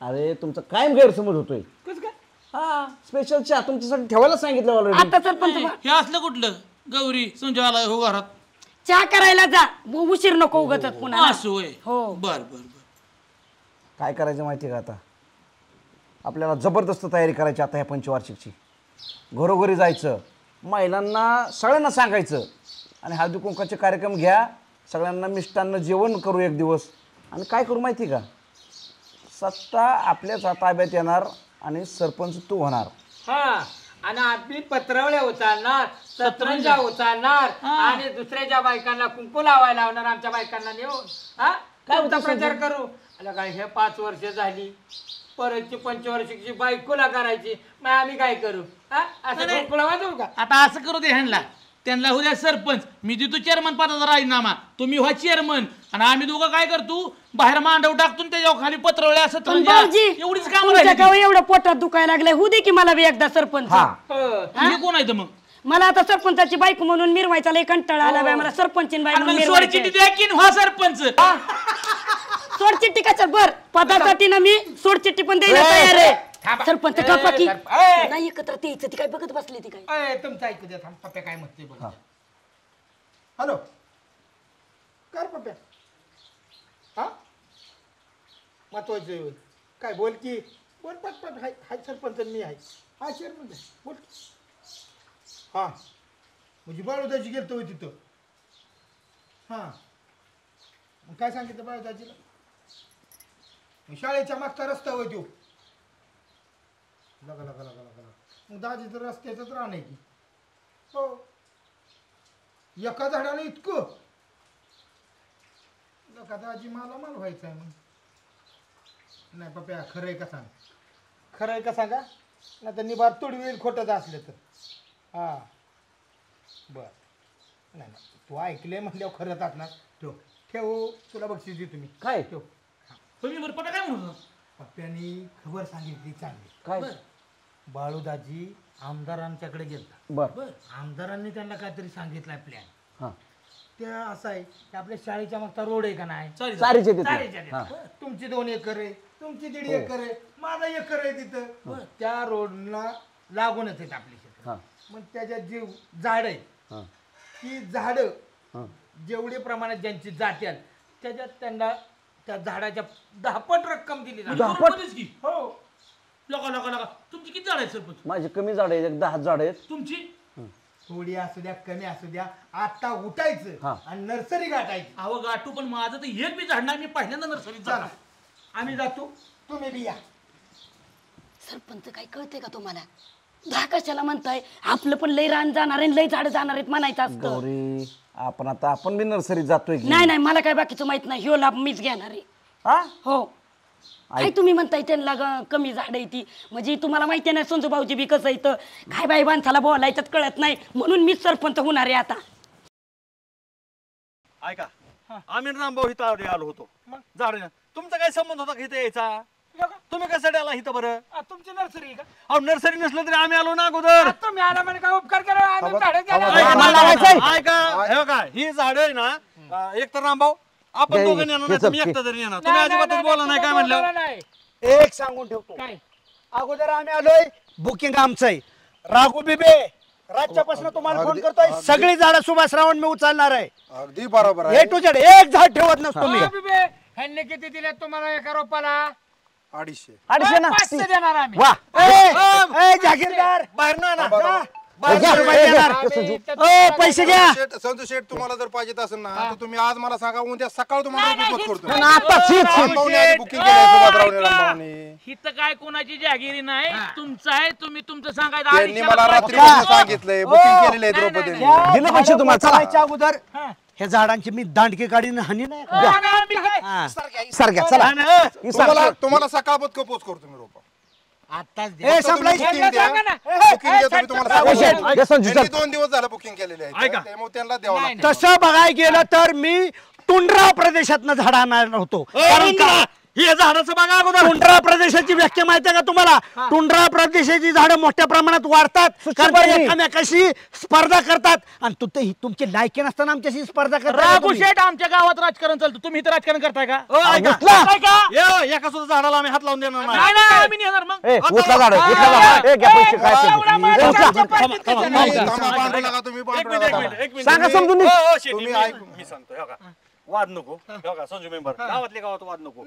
अरे तुमचा कायम गैरसमज होतोय. कसं काय? हा स्पेशल चहा तुमच्यासाठी ठेवायला सांगितलं ऑलरेडी. आता सरपंच हे असलं कुठलं गौरी संजयला हो घरात चहा करायला जा, उशीर नको उगतच पुन्हा. असं होय. हो बर बर बर. काय करायचं माहिती का आता? आपल्याला जबरदस्त तयारी करायची आता ह्या पंचवार्षिकची. घरोघरी जायचं, महिलांना सगळ्यांना सांगायचं आणि हळदी कुंकाचे कार्यक्रम घ्या, सगळ्यांना मिष्टान्न जेवण करू एक दिवस. आणि काय करू माहिती का? सत्ता आपल्याच ताब्यात येणार आणि सरपंच तू होणार. हा आणि आम्ही पत्रावळ्या उचलणार, सतरंजा उचलणार आणि दुसऱ्याच्या बायकांना कुंकू लावायला लावणार, आमच्या बायकांना नेऊन. हा काय होता प्रचार करू? काय हे 5 वर्ष झाली, परतची पंचवार्षिकची बायकोला करायची, मग आम्ही काय करू? असं कुंकुला वाजवू का? आता असं करू दे ह्यांना, त्यांना होऊ द्या सरपंच, मी देतो चेअरमन पदाचा राजीनामा, तुम्ही व्हा चेअरमन आणि आम्ही दोघं काय करतो बाहेर मांडव टाकतो त्याच्यावर खाली पत्रवळे असं एवढीच काम एवढं पोटात दुखायला लागलंय, होऊ दे की मला बी एकदा सरपंच. कोण आहे मग? मला आता सरपंचाची बायको म्हणून मिरवायचा लय कंटाळा आला बाय मला. सरपंचीन बाई म्हणून सोडचिट्टी द्या की व्हा सरपंच. सोडचिट्टी कशा बर पदासाठी ना मी सोडचिट्टी पण द्यायला तयार आहे. सरपंच का की नाही एकत्र यायचं, ती काय बघत बसली ती काय. तुमचं ऐकू द्या, थांब पप्प्या काय म्हणते बघ. हॅलो कर पप्प्या. हा महत्वाचं काय बोल की, बोल पटपट. हाय सरपंच मी आहे. हा चेअरमन बोल. हा म्हणजे बाळूदाची गेलतो तिथं. हा मग काय सांगितलं बाळूदाजीला? शाळेच्या मागचा रस्ता होय तो. लगा लगा लगा लगा मग दाजी तर रस्त्याचंच राहणार की. हो एका झाडाला इतकं लका दाजी मला व्हायचं आहे. मग नाही पप्प्या खरं आहे का सांग, खरं आहे का सांगा, नाही तर निभार तोडी होईल खोटंच असलं तर. हा बर नाही नाही तू ऐकले म्हणल्यावर खरंच असणार. ठेव ठेव, तुला बक्षीस दे. तुम्ही काय ठेव. तुम्ही बरं पप्पा काय म्हणतो? पप्प्यानी खबर सांगितली चांगली. काय? बाळूदाजी आमदारांच्याकडे गेलता. बर आमदारांनी त्यांना काहीतरी सांगितलंय प्लॅन. हा त्या असं आहे की आपल्या शाळेच्या मागचा रोड आहे का नाही, चारीच्या तुमची 2 एकर आहे, तुमची 1.5 एकर आहे, माझा एकर आहे तिथं. त्या रोडला लागूनच आहेत आपली शेत. मग त्याच्यात जी झाड आहे ती झाड जेवढे प्रमाणात ज्यांची जात्याल त्याच्यात त्यांना त्या झाडाच्या 10 पट रक्कम दिली जाते. 10 पट? हो. लगा लगा लगा. तुमची किती झाड आहेत सरपंच? माझे कमी झाड आहेत, 10 झाड आहेत. तुमची थोडी असू द्या कमी असू द्या, आता उठायचं आणि नर्सरी गाठायची. अहो गाठू, पण माझं तर एक बी झाड नाही. मी पहिल्यांदा नर्सरीत चला आम्ही जातो, तुम्ही बी या. सरपंच काय कळते का तुम्हाला? 10 कशाला म्हणताय? आपलं पण लय रान जाणार आहे, लय झाड जाणार आहेत म्हणायचं असतं. गौरी आपण बी नर्सरीत जातोय की नाही नाही मला काय बाकीचं माहित नाही, ह्यो लाभ मीच घेणार आहे. हो काय तुम्ही म्हणताय त्यांना कमी झाड आहे ती, म्हणजे तुम्हाला माहिती नाही संजू भाऊजी बी कसं येतं काय बाई माणसाला बोलायचं कळत नाही, म्हणून मीच सरपंच होणार आहे आता. ऐका आम्ही रामभाऊ इथं आलो होतो झाड. तुमचा काय संबंध होता इथं यायचा? तुम्ही कशासाठी आला इथं? बरं तुमची नर्सरी का? अहो नर्सरी नसलं तरी आम्ही आलो ना अगोदर. तुम्ही आला म्हणजे काय उपकार केला? ऐका ही झाड आहे ना, एक तर रामभाऊ आपण दोघं येणार नाही, तुम्ही एकटा तरी येणार. तुम्ही अजिबातच बोला नाही. काय म्हणलं एक सांगून ठेवतो, अगोदर आम्ही आलोय, बुकिंग आमचं आहे. राघू बिबे रातच्यापासून तुम्हाला फोन करतोय, सगळी झाडं सुभाष रावण मी उचलणार आहे. अगदी बरोबर ए टू झेड एक झाड ठेवत नसतो मी. ह्यांनी किती दिले तुम्हाला एका रोपाला? 250 ना 500 देणार आम्ही. वा जागीरदार बाहेर ना पैसे घ्या. संतोष शेठ तुम्हाला जर पाहिजे असेल ना तर तुम्ही आज मला सांगा, उद्या सकाळ तुम्हाला करतो. हिथं काय कोणाची जागिरी नाही, तुमचं आहे, तुम्ही तुमचं सांगायचं. त्यांनी मला रात्री सांगितलंय, बुकिंग केलेलं आहे द्रौपदीने. दिलं पैसे तुम्हाला अगोदर. ह्या झाडांची मी दांडके काढीन हानी नाही. तुम्हाला सकाळपत पोच करतो मी रोपा. आताच ए, संपलाय. सांगा ना. बुकिंग द्या तुम्ही, तुम्हाला सांगतो. हे संजू, त्यांनी चल. 2 दिवस झालं बुकिंग केलेले आहे त्यामुळे त्यांना द्यावं लागतं. तसं बघायला गेलं तर मी टुंड्रा प्रदेशातनं झाड आणणार होतो. कारण का हे झाडाचं बघा अगोदर. टुंड्रा प्रदेशाची व्याख्या माहिती आहे का तुम्हाला? टुंड्रा प्रदेशाची झाडं मोठ्या प्रमाणात वाढतात कारण ते एकमेकाशी स्पर्धा करतात आणि तुमची लायकी नसताना आमच्याशी स्पर्धा करतात. राघू शेठ आमच्या गावात राजकारण चालतं, तुम्ही इथं राजकारण करताय का? एका सुद्धा झाडाला आम्ही हात लावून देणार नाही. नाही नाही, आम्ही नाही येणार मग. ए, उचला झाड, उचला झाड. ए, घ्या पैसे, काय ते? थांबा, भांडू नका तुम्ही, भांडू नका. सांगा समजून नी. तुम्ही ऐकून मी सांगतो हो का, वाद नको हो का संजू मेंबर, गावातल्या गावात वाद नको.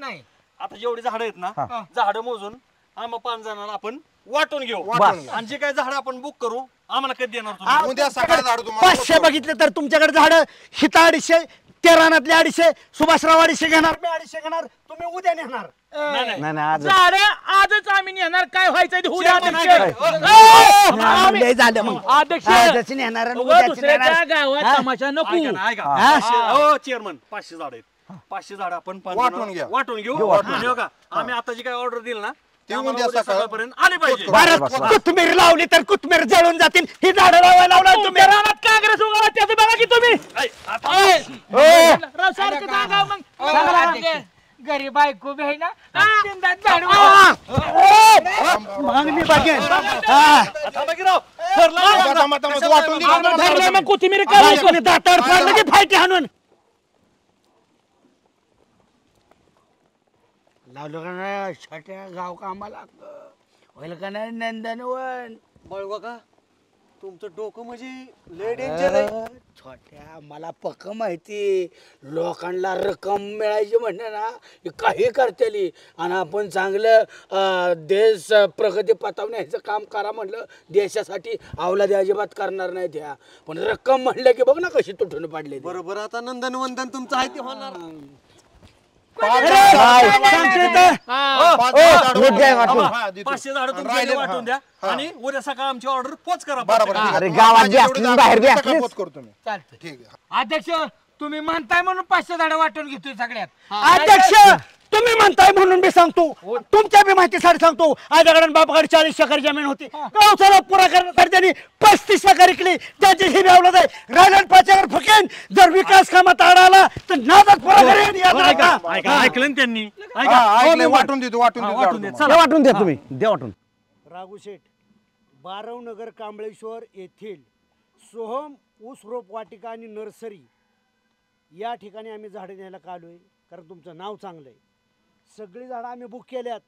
आता जेवढी झाडं आहेत ना, झाडं मोजून आम्हा 5 जणांना आपण वाटून घेऊ. आणि जे काही झाडं आपण बुक करू आम्हाला कधी देणार तुम्ही? उद्या सकाळी झाडं तुम्हाला 500 बघितले तर तुमच्याकडे झाडं हिता 250, तेरानातले 250, सुभाषराव 250 घेणार, मी 250 घेणार, तुम्ही उद्या नेणार. नाही नाही आज झाडं आजच आम्ही नेणार, काय व्हायचं ते होऊ द्या अध्यक्ष. लय झालं मग. अध्यक्ष आजच नेणार आणि उगा उद्याच दुसऱ्याच्या नेणार. गावात तमाशा नको. चेअरमन 500 झाड आहेत, 500 झाड आपण 5 वाटून घ्या. वाटून घेऊ. वाटून आणि हो का, आम्ही आता जी काही ऑर्डर दिली ना ती उद्या सकाळपर्यंत आली पाहिजे. बरं, कोथमीर लावली तर कोथमीर जळून जातील. ही झाडं लावायला लावला तुम्ही. रानात काँग्रेस उगाला त्याचं बघा की तुम्ही. राव, सारखं सांगा मग. गरीब बायको बी आहे ना, बिनधास्त झाडू. मग मी बघेन. वाटून दिलं. धरलं मग कोथिंबीर बायकोने दातावर फाडलं की फायटी हाणून. लावलं का नाही छोट्या गाव कामाला होईल का नाही नंदनवन? बळवा का तुमचं डोकं म्हणजे लय डेंजर आहे. छोट्या मला पक्क माहिती, लोकांना रक्कम मिळायची म्हणणे ना हे काही करतेली आणि आपण चांगलं देश प्रगती पथावण्याचं काम करा म्हटलं देशासाठी अवलादी अजिबात करणार नाही त्या. पण रक्कम म्हणलं की बघ ना कशी तुटून पडले. बरोबर, आता नंदनवंदन तुमचं आहे ते होणार. 500 झाडं तुमच्या वाटून द्या आणि उद्या सकाळ आमची ऑर्डर पोच करा. अरे गावात बी असली बाहेर बी असली. पोच करतो मी. चालतं. ठीक आहे. अध्यक्ष तुम्ही म्हणताय म्हणून 500 झाडं वाटून घेतोय सगळ्यात. अध्यक्ष तुम्ही म्हणताय म्हणून मी सांगतो, तुमच्या बी माहितीसाठी सांगतो. आजकडे बापाकडे 40 एकर जमीन होती, गावचा पुरा करण्यासाठी त्यांनी 35 एकर विकली. त्याची ही लावलं जाय रायगड 5 एकर फुकेन. जर विकास कामात आला तर नादात पुरा करेन. ऐकलं ना त्यांनी? वाटून देतो, वाटून देतो. वाटून द्या तुम्ही, द्या वाटून. राघू शेठ, बारवनगर कांबळेश्वर येथील सोहम ऊस रोप वाटिका आणि नर्सरी या ठिकाणी आम्ही झाडे न्यायला का आलोय? कारण तुमचं नाव चांगलं आहे. सगळी झाडं आम्ही बुक केल्यात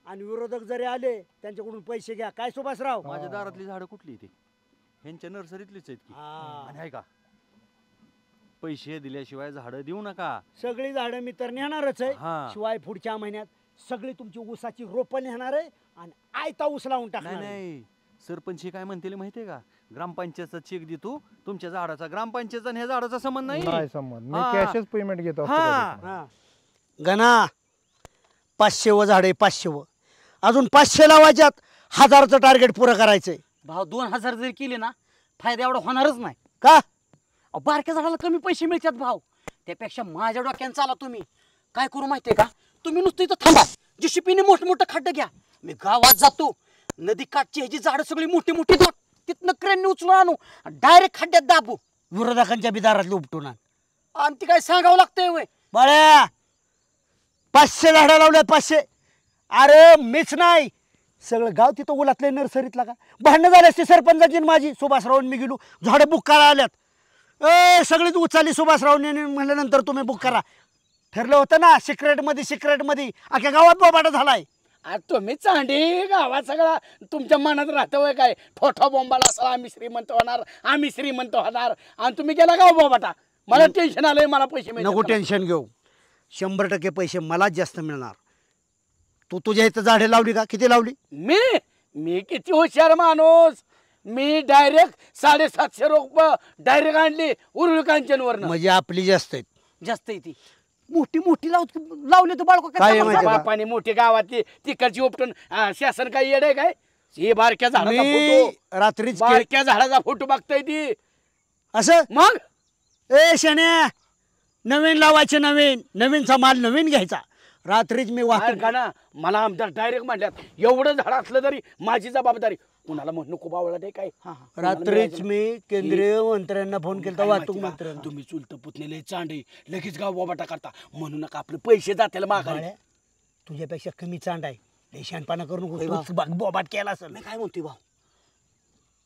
आणि विरोधक जरी आले त्यांच्याकडून पैसे घ्या. काय सुभाषराव? माझ्या दारातली झाडं कुठली ती? ह्यांच्या नर्सरीतलीच आहेत की. आणि आहे का, पैसे दिल्याशिवाय झाडं देऊ नका. सगळी झाडं मी तर नेणारच आहे. हा. शिवाय पुढच्या महिन्यात सगळी तुमची ऊसाची रोपं नेणार आहे आणि आयता ऊस लावून टाकणार आहे. नाही, सरपंच काय म्हणते माहितीये का, ग्रामपंचायतचा चेक देतो तुमच्या झाडाचा, ग्रामपंचायतचा ह्या झाडाचा संबंध नाही. संबंध मी कॅशच पेमेंट घेतो. गणा 500 व झाडे 500 व अजून 500 लावायच्यात. 1000चं टार्गेट पुरं करायचंय. भाव 2000 जरी केले ना फायदा एवढा होणारच नाही. का? बारक्या झाडाला कमी पैसे मिळतात भाव. त्यापेक्षा माझ्या डोक्यानं चाला. तुम्ही काय करू माहितीये का, तुम्ही नुसतं इथं थांबा, JCB मोठमोठं खड्डं घ्या. मी गावात जातो, नदी काठची ह्याची झाडं सगळी मोठी मोठी तिथनं क्रेनने उचलून आणू, डायरेक्ट खड्ड्यात दाबू. विरोधकांच्या बिदारातले उपटून आण. आणि ती काय सांगावं लागतंय वय. बळ्या 500 झाडं लावल्यात 500. अरे मीच नाही, सगळं गाव तिथं उलातलंय नर्सरीतला. का भांडणं झाले असते सरपंचाची माझी. सुभाषराव मी गेलो, झाडं बुक करा आल्यात. सगळीच उचलली. सुभाषरावने म्हणल्यानंतर तुम्ही बुक करा. ठरलं होतं ना सिक्रेटमध्ये अख्या गावात बोबाटा झालाय. आज तुम्ही चांडी गावात सगळा तुमच्या मनात राहतं काय. ठोठा बोंबाला असा आम्ही श्रीमंत होणार आणि तुम्ही गेला गाव बोबाटा. मला टेन्शन आलंय, मला पैसे मिळतात. नको टेन्शन घेऊ, 100% पैसे मलाच जास्त मिळणार. तू तुझ्या इथं झाडे लावली का? किती लावली? मी किती हुशार माणूस. मी डायरेक्ट 750 रोप डायरेक्ट आणली उरुळ कांचनवरनं. म्हणजे आपली जास्त आहेत. जास्त आहे ती मोठी मोठी लावली तर बाळको बापाने मोठी गावातली तिकडची उपटून शासन काही येडे काय. हे बारक्या झाडाचा फोटो, रात्रीच बारक्या झाडाचा फोटो बघताय ती असं. मग ए शण्या, नवीन लावायचे, नवीनचा माल नवीन घ्यायचा. रात्रीच मी वाहतूक का ना मला आमदार डायरेक्ट म्हणल्यात एवढं झाड असलं तरी माझी जबाबदारी कुणाला म्हणू नको बावळा नाही काय रात्रीच मी केंद्रीय मंत्र्यांना फोन केला वाहतूक मंत्र्यांना तुम्ही चुलत पुतणेले चांडे लगेच गाव बोबाटा करता म्हणून नका आपले पैसे जातील मागायला तुझ्यापेक्षा कमी चांड आहे लय शहाणपणा करू नको बोबाट केला असेल मी काय म्हणतोय भाऊ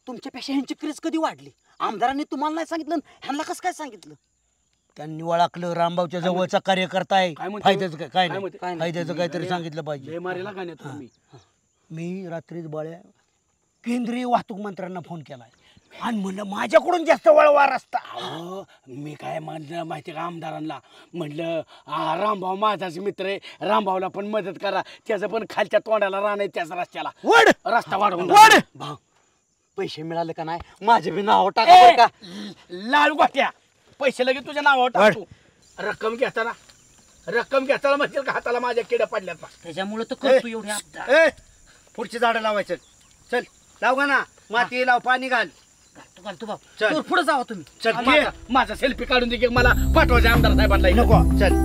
तुमच्यापेक्षा ह्यांची क्रेज कधी वाढली आमदारांनी तुम्हाला नाही सांगितलं ह्यांना कसं काय सांगितलं त्यांनी ओळखलं रामभाऊच्या जवळचा कार्यकर्ता आहे फायद्याचं काय नाही फायद्याचं काहीतरी सांगितलं पाहिजे मी रात्रीच बाळ्या केंद्रीय वाहतूक मंत्र्यांना फोन केलाय आणि म्हणलं माझ्याकडून जास्त वळवा रस्ता मी काय म्हणलं माहिती का आमदारांना म्हणलं रामभाऊ माझाच मित्र आहे रामभाऊला पण मदत करा त्याचं पण खालच्या तोंडाला राहणार त्याच रस्त्याला वड रस्ता वाढवून वड भाऊ पैसे मिळाले का नाही माझे बी नाव टाका का लाल गोट्या पैसे लगेच तुझ्या नावावर टाकतो रक्कम घेताना म्हणतील का हाताला माझ्या किड्या पडल्यात त्याच्यामुळे तर करतो एवढे पुढची झाडं लावायचं चल लाव का ना माती लाव पाणी घाल तू भाऊ पुढे जावा तुम्ही चल माझा सेल्फी काढून दे की मला पाठवायचं आमदार साहेबांना नको चल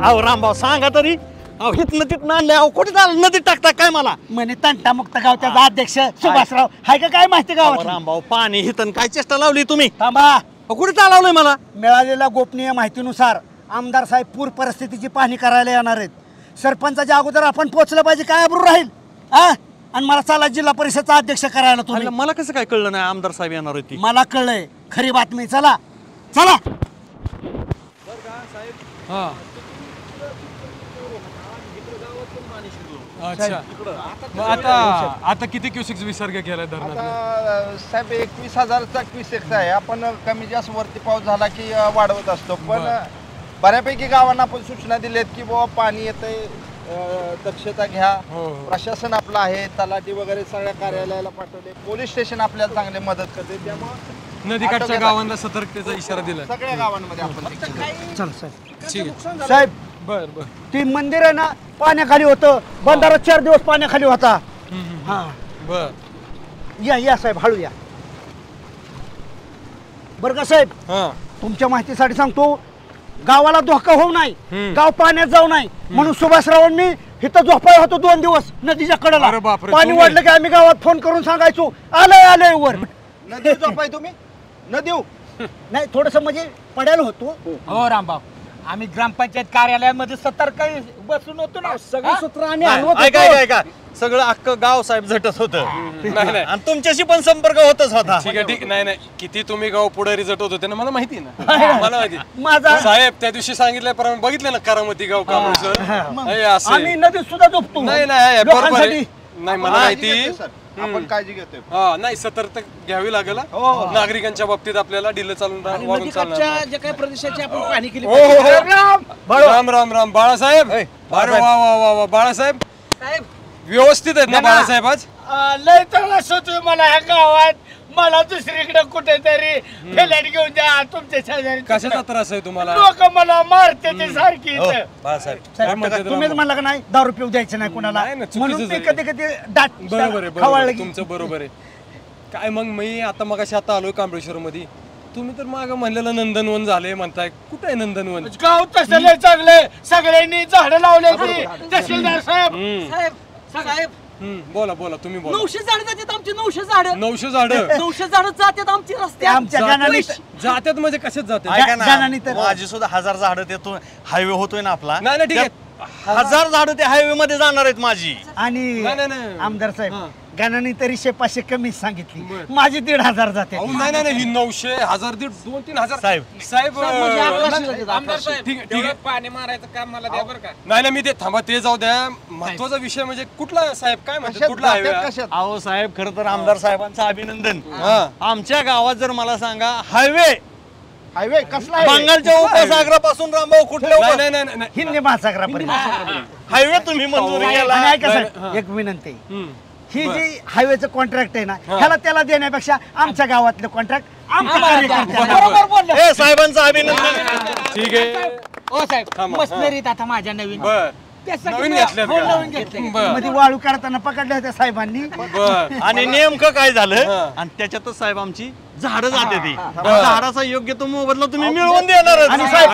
अहो रामभाऊ सांगा तरी अहो हितनं तिथनं आणलं अहो कुठे झालं नदीत टाकता काय मला म्हणे तंटामुक्त गावचा अध्यक्ष सुभाषराव हाय का काय माहिती गावात रामभाऊ पाणी हितन काय चेष्टा लावली तुम्ही थांबा कुठे चालवलंय मला मिळालेल्या गोपनीय माहितीनुसार आमदार साहेब पूर परिस्थितीची पाहणी करायला येणार आहेत सरपंचाच्या अगोदर आपण पोहोचलं पाहिजे काय अब्रू राहील आणि मला चला जिल्हा परिषदचा अध्यक्ष करायला तुम्ही मला कसं काय कळलं नाही आमदार साहेब येणार होती मला कळलंय खरी बातमी चला चला अच्छा आता आता किती क्युसेक्स विसर्ग केलाय धरणात साहेब 21,000चा क्युसेक्स आहे आपण कमी जास्त वरती पाऊस झाला की वाढवत असतो पण बऱ्यापैकी गावांना आपण सूचना दिल्यात की बाबा पाणी येतंय दक्षता घ्या प्रशासन आपलं आहे तलाठी वगैरे सगळ्या कार्यालयाला पाठवले पोलीस स्टेशन आपल्याला चांगले मदत करते त्यामुळे नदीकाठच्या गावांना सतर्कतेचा इशारा दिला सगळ्या गावांमध्ये आपण चल साहेब ठीक आहे साहेब बर ती मंदिर आहे ना पाण्याखाली होतं बंधारा 4 दिवस पाण्याखाली होता बर या साहेब हळू या बरं का साहेब तुमच्या माहितीसाठी सांगतो गावाला धोका होऊ नाही गाव पाण्यात जाऊ नाही म्हणून सुभाषरावांनी इथं झोपाय होतो 2 दिवस नदीच्या कडेला पाणी वाढलं की आम्ही गावात फोन करून सांगायचो आलंय वर नदी झोपाय तुम्ही नदी नाही थोडस म्हणजे पडायला होतो हो रामभाऊ आम्ही ग्रामपंचायत कार्यालयामध्ये सतर्क बसून होतो ना सगळे सूत्र आम्ही ऐका सगळं अख्खं गाव साहेब झटत होतं आणि तुमच्याशी पण संपर्क होतच होता ठीक आहे ठीक नाही किती तुम्ही गाव पुढारी झटवत होते ना मला माहिती ना मला माहिती माझा साहेब त्या दिवशी सांगितल्याप्रमाणे बघितलं ना करामती गाव कांबळेश्वर आम्ही नदीत सुद्धा झोपतो नाही बरोबर नाही मला माहिती आपण काळजी घेतोय नाही सतर्कता घ्यावी लागेल नागरिकांच्या बाबतीत आपल्याला ढिलं चालून वागून चालणार जे काही प्रदेशाची आपण पाहणी केली राम राम राम बाळासाहेब अरे वा वा वा वा बाळासाहेब व्यवस्थित आहेत ना बाळासाहेब आज लय त्रास होतोय मला ह्या गावात मला दुसरीकडे कुठेतरी फ्लॅट घेऊन द्या तुमच्या शेजारी कशाचा त्रास आहे तुम्हाला लोक मला मारते ते सारखी बाळासाहेब तुम्हीच म्हणला का नाही दारू पिऊ द्यायचं नाही कुणाला म्हणून ते कधी कधी बरोबर आहे तुमचं बरोबर आहे काय मग मी आता आलोय कांबळेश्वर मध्ये तुम्ही तर माग म्हणलेलं नंदनवन झाले म्हणताय कुठे आहे नंदनवन गाव तसं लय चांगलंय सगळ्यांनी झाडं लावले तहसीलदार साहेब बोला तुम्ही बोला 900 झाडं जातात आमची 900 झाडं 900 झाडं 900 झाडं जातात आमची रस्त्यात आमच्या जात्यात म्हणजे कशात जातात माझी सुद्धा 1000 झाडं देतो हायवे होतोय ना आपला नाही ठीक आहे 1000 झाडं ते हायवे मध्ये जाणार आहेत माझी आणि आमदार साहेब गाण्याने तरी 100-500 कमीच सांगितली. माझी 1,500 जाते. नाही नाही ही 900, 1000, 2,000-3,000 साहेब ठीक आहे. पाणी मारायचं काम मला द्या बरं का. नाही नाही मी ते थांबा ते जाऊ द्या. महत्वाचा विषय म्हणजे कुठला साहेब काय म्हणतात कुठला हायवे? अहो साहेब खरं तर आमदार साहेबांचं अभिनंदन. आमच्या गावात जर मला सांगा हायवे कसला बंगालच्या उपसागरापासून रामभाऊ कुठल्या नाही हिंदी महासागरापर्यंत हायवे तुम्ही मंजूर केला. आणि ऐका साहेब, एक विनंती, ही जी हायवेचं कॉन्ट्रॅक्ट आहे ना ह्याला त्याला देण्यापेक्षा आमच्या गावातलं कॉन्ट्रॅक्ट आमच्या कार्यकर्त्यांना. साहेबांचं अभिनंदन. ठीक आहे. ओ साहेब मशनरीत आता माझ्या नवीन नवीन घेतलं मध्ये वाळू काढताना पकडल्या होत्या साहेबांनी. आणि नेमकं काय झालं आणि त्याच्यातच साहेब आमची झाडं जाते ती झाडाचा योग्य तो मोबदला तुम्ही मिळवून देणार. आणि साहेब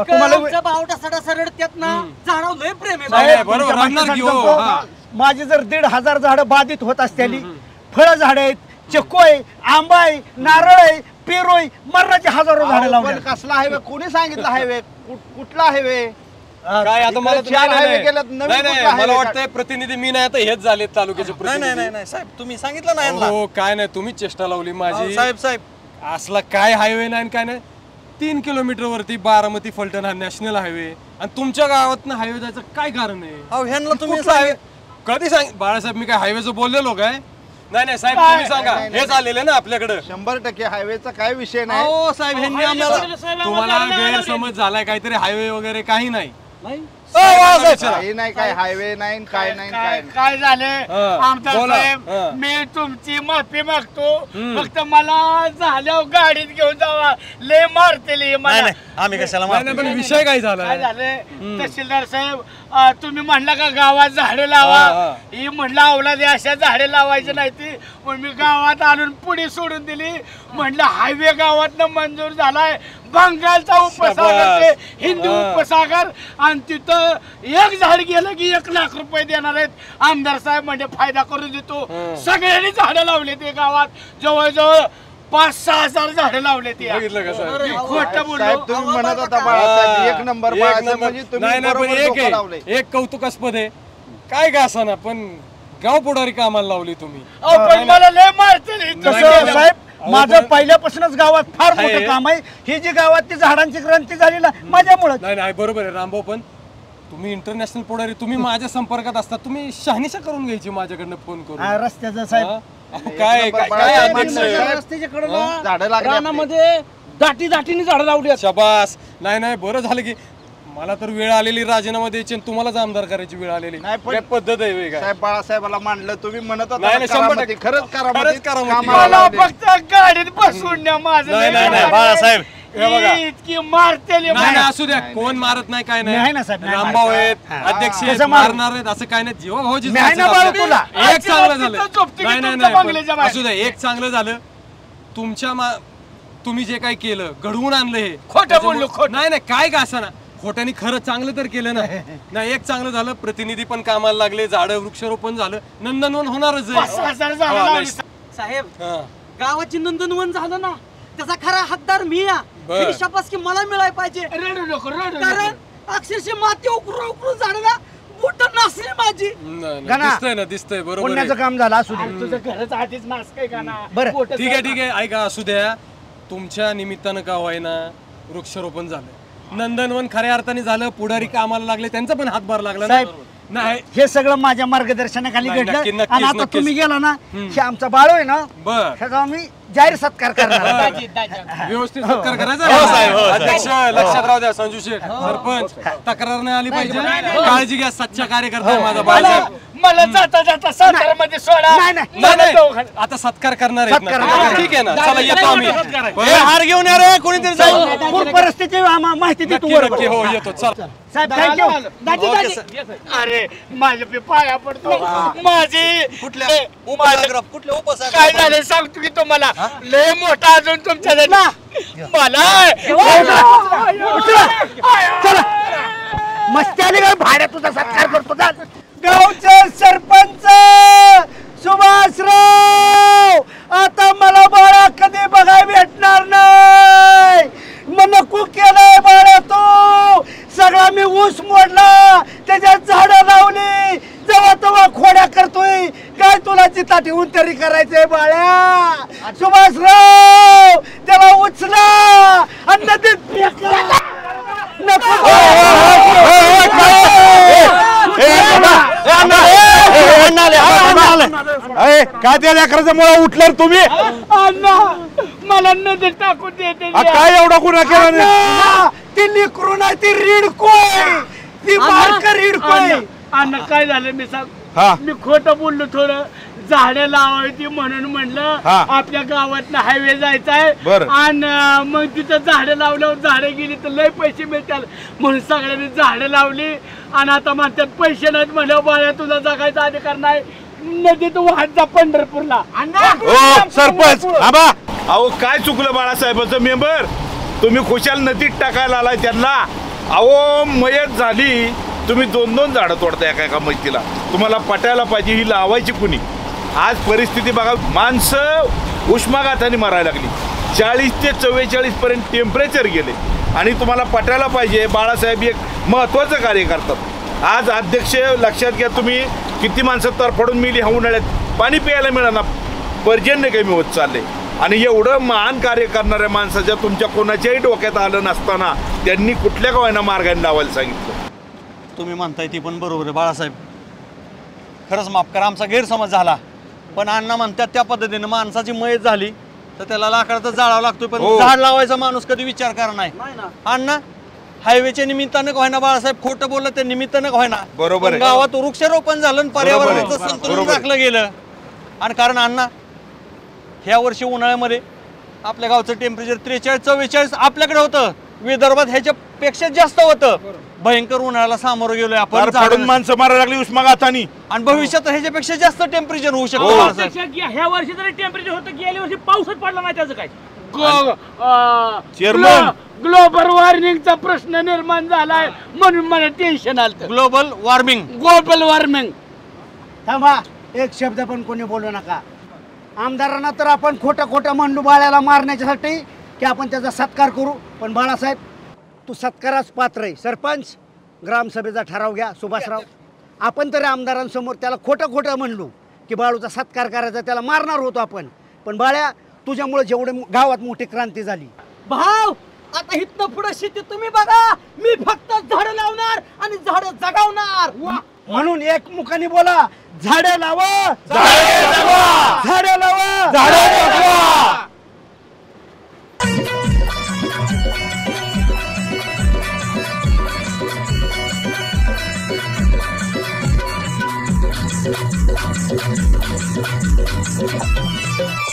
तुम्हाला बावटा सडा सरळ त्यात ना झाडावर लय प्रेम आहे. माझी जर 1,500 झाडं बाधित होत असतेली, फळ झाड आहेत, चिक्कू आहे, आंबा आहे, नारळ आहे, पेरू आहे, मरणाची हजारो झाडं लावली. कसला हायवे कोणी सांगितलं? हायवे कुठला हायवे? काय आता मला चार हायवे केल्यात, नवीन कुठला मला highway वाटतंय प्रतिनिधी मी नाही आता हेच झाले तालुक्याचे प्रतिनिधी. नाही साहेब तुम्ही सांगितलं नाही हो काय नाही तुम्ही चेष्टा लावली माझी. साहेब असला काय हायवे नाही काय नाही. 3 किलोमीटर वरती बारामती फलटण हा नॅशनल हायवे आणि तुमच्या गावात हायवे जायचं काय कारण आहे? अहो ह्यांना तुम्ही कधी सांग बाळासाहेब मी काय हायवेचं बोललेलो काय? नाही साहेब तुम्ही सांगा हे झालेलं ना आपल्याकडे 100% हायवेचा काय विषय नाही. हो साहेब ह्यांनी आम्हाला तुम्हाला गैरसमज झालाय काहीतरी हायवे वगैरे काही नाही. काही नाही, काय हायवे नाही काय नाही काय झाले आमदार साहेब, मी तुमची माफी मागतो. फक्त मला झाल्यावर गाडीत घेऊन जावा, लय मारतेली मला. आम्ही कशाला पण विषय काय झाला? काय झाले तहसीलदार साहेब, तुम्ही म्हणला का गावात झाडे लावा, ही म्हणलं अवलादे अशा झाडे लावायची नाही ती. पण मी गावात आणून पुढे सोडून दिली. म्हणलं हायवे गावात मंजूर झालाय, बंगालचा उपसागर ते हिंदी उपसागर, आणि तिथं एक झाड गेलं की 1 लाख रुपये देणार आहेत. आमदार साहेब म्हणजे फायदा करून देतो. सगळ्यांनी झाडं लावले ते गावात, जवळजवळ 5-6 हजार झाडं लावले ते. खोटं बोललो. तुम्ही म्हणत होता बाळासाहेब 1 नंबर म्हणजे तुम्ही एक कौतुकास्पद आहे काय का असाना, पण गाव पुढारी कामाला लावली तुम्ही. पण मला लय मारते साहेब. माझं पहिल्यापासूनच गावात फार मोठं काम आहे. ही जी गावात ती झाडांची क्रांती झाली ना माझ्यामुळे. नाही बरोबर आहे रामभाऊ, पण तुम्ही इंटरनॅशनल पुढारी, तुम्ही माझ्या संपर्कात असता, तुम्ही शहानिशा करून घ्यायची माझ्याकडनं फोन करून. रस्त्याचं साहेब काय रस्त्याच्या कडेला रानामध्ये दाटीने झाडं लावली. शबास. नाही बरं झालं की मला तर वेळ आलेली राजीनामा द्यायची आणि तुम्हालाच आमदार करायची वेळ आलेली. काय पद्धत आहे वेगळी. साहेब बाळासाहेबाला मांडलं तुम्ही म्हणत होता नाही, 100% खरंच करा. मला फक्त गाडीत बसून द्या माझं. नाही बाळासाहेब इतकी मारतेली. नाही असू द्या, कोण मारत नाही काय नाही. रामभाऊ आहेत, अध्यक्ष आहेत, मारणार आहेत असं काय नाही. जीवा भाऊजी एक चांगलं झालं. नाही असू द्या, एक चांगलं झालं. तुम्ही जे काय केलं घडवून आणलं हे खोटं बोललो. नाही काय का असं ना, खोट्याने खरं चांगलं तर केलं ना. नाही एक चांगलं झालं, प्रतिनिधी पण कामाला लागले, झाडं वृक्षारोपण झालं, नंदनवन होणारच आहे. साहेब गावाची नंदनवन झालं ना, त्याचा खरा हकदार मी शाबास की मला मिळाय पाहिजे. रडू नको कारण अक्षरशः माती उकरून झाडाला बोट नासली माझी. दिसतंय बरोबर. पुण्याचं काम झालं असू दे. तुझं घरच आधीच मास काय का ना. बरं ठीक आहे ऐका, असू द्या. तुमच्या निमित्तानं का व्हायना वृक्षारोपण झालं, नंदनवन खऱ्या अर्थाने झालं, पुढारी कामाला लागले, त्यांचा पण हातभार लागला. साहेब नाही हे सगळं माझ्या मार्गदर्शनाखाली घडलं. आणि आता तुम्ही गेला ना, हे आमचा बाळू आहे ना, ह्याचा आम्ही जाहीर सत्कार करणार. व्यवस्थित सत्कार करायचा. अध्यक्ष लक्षात राहू द्या, संजू शेठ सरपंच तक्रार नाही आली पाहिजे. काळजी घ्या, सच्चा कार्यकर्ता माझा बाळासाहेब. मला जाता सातारामध्ये सोडा. नाही आता सत्कार करणार आहेत. ठीक आहे ना, चला येतो आम्ही. हार घेऊन या रे कोणीतरी जाऊ. परिस्थिती माहिती देतो. हो येतो. चला साहेब थँक्यू. अरे माझ्या पाया पडतो. माझी कुठल्या उपसागर काय झालं सांगतो की तुम्हाला, लय मोठा अजून तुमच्या मला मस्ती आली काय भाड्या तुझा सत्कार करतो. गावचे सरपंच सुभाषराव, आता मला बाळा कधी बघाय भेटणार नाही. मग नको केलंय बाळा तू. सगळा मी ऊस मोडला, त्याच्यात झाडं लावली, जेव्हा तेव्हा खोड्या करतोय. काय तुला चिता ठेवून तरी करायचंय बाळ्या? सुभाषराव त्याला उचला आणि नदीत फेका. काय त्या लेकराचा मुळा उठल्यावर तुम्ही अण्णा मला नदीत टाकून देते. काय एवढा गुन्हा केला नाही? ती लिकरू नाही, ती रिडकोय, ती बारक रिडकोय. अण्णा काय झालं मी हा. सांग, मी खोटं बोललो थोडं. झाडं लावायची म्हणून म्हणलं हा. आपल्या गावातनं हायवे जायचा आहे बरं. आणि मग तिथं झाडं लावल्यावर झाडं गेली तर लय पैसे मिळतात म्हणून सगळ्यांनी झाडं लावली. आणि आता म्हणतात पैसे नाहीत म्हणल्यावर बाळा तुझा जगायचा अधिकार नाही, नदीत वाहत जा पंढरपूरला. ओ सरपंच आबा, अहो काय चुकलं बाळासाहेबाचं मेंबर? तुम्ही खुशाल नदीत टाकायला आलाय त्यांना. अहो मयत झाली, तुम्ही 2-2 झाडं तोडताय एका मैतीला. तुम्हाला पटायला पाहिजे, ही लावायची कुणी? आज परिस्थिती बघा, माणसं उष्माघाताने मरायला लागली. 40 ते 44 पर्यंत टेम्परेचर गेले. आणि तुम्हाला पटायला पाहिजे, बाळासाहेब एक महत्त्वाचं कार्य करतात. आज अध्यक्ष लक्षात घ्या, तुम्ही किती माणसं तरफडून मिली ह्या उन्हाळ्यात, पाणी प्यायला मिळाना, पर्जन्य कमी होत चालले. आणि एवढं महान कार्य करणाऱ्या माणसाच्या तुमच्या कोणाच्याही डोक्यात आलं नसताना त्यांनी कुठल्या गावांना मार्गाने लावायला सांगितलं. तुम्ही म्हणताय ती पण बरोबर आहे बाळासाहेब, खरंच माफ करा, आमचा गैरसमज झाला. पण अण्णा म्हणतात त्या पद्धतीने माणसाची मयत झाली तर त्याला लाकडाचा जाळावा लागतोय, पण झाड लावायचा माणूस कधी विचार करा नाही. अण्णा हायवेच्या निमित्तानं व्हायना, बाळासाहेब खोटं बोललं त्या निमित्तानं व्हायना, बरोबर आहे. गावात वृक्षारोपण झालं, पर्यावरणाचं संतुलन राखलं गेलं. आणि कारण अण्णा ह्या वर्षी उन्हाळ्यामध्ये आपल्या गावचं टेम्परेचर 43-44 आपल्याकडे होतं, विदर्भात ह्याच्यापेक्षा जास्त होतं. भयंकर उन्हाळ्याला सामोरं गेलोय आपण, माणसं मारायला लागली उष्माघाताने. आणि भविष्यात ह्याच्यापेक्षा जास्त टेम्परेचर होऊ शकतं. ह्या वर्षी जरी टेम्परेचर होतं, गेल्या वर्षी पाऊसच पडला नाही, त्याचं काय? चेअरमन, ग्लोबल वॉर्मिंगचा प्रश्न निर्माण झालाय म्हणून मला टेन्शन आलं. Global warming, global warming. थांबा, एक शब्द पण कोणी बोलू नका. आमदारांना तर आपण खोटं खोटं म्हणू बाळ्याला मारण्याच्यासाठी की आपण त्याचा सत्कार करू, पण बाळासाहेब तू सत्कारास पात्र आहे. सरपंच, ग्रामसभेचा ठराव घ्या. सुभाषराव, आपण तरी आमदारांसमोर त्याला खोटं खोटं म्हणलो की बाळूचा सत्कार करायचा, त्याला मारणार होतो आपण, पण बाळ्या तुझ्यामुळे जेवढे गावात मोठी क्रांती झाली. भाऊ आता इथनं पुढे शेती तुम्ही बघा, मी फक्त झाडं लावणार आणि झाडं जगवणार. म्हणून एक मुखाने बोला, झाडं लावा, झाडं लावा, झाडं जगवा. Thank you.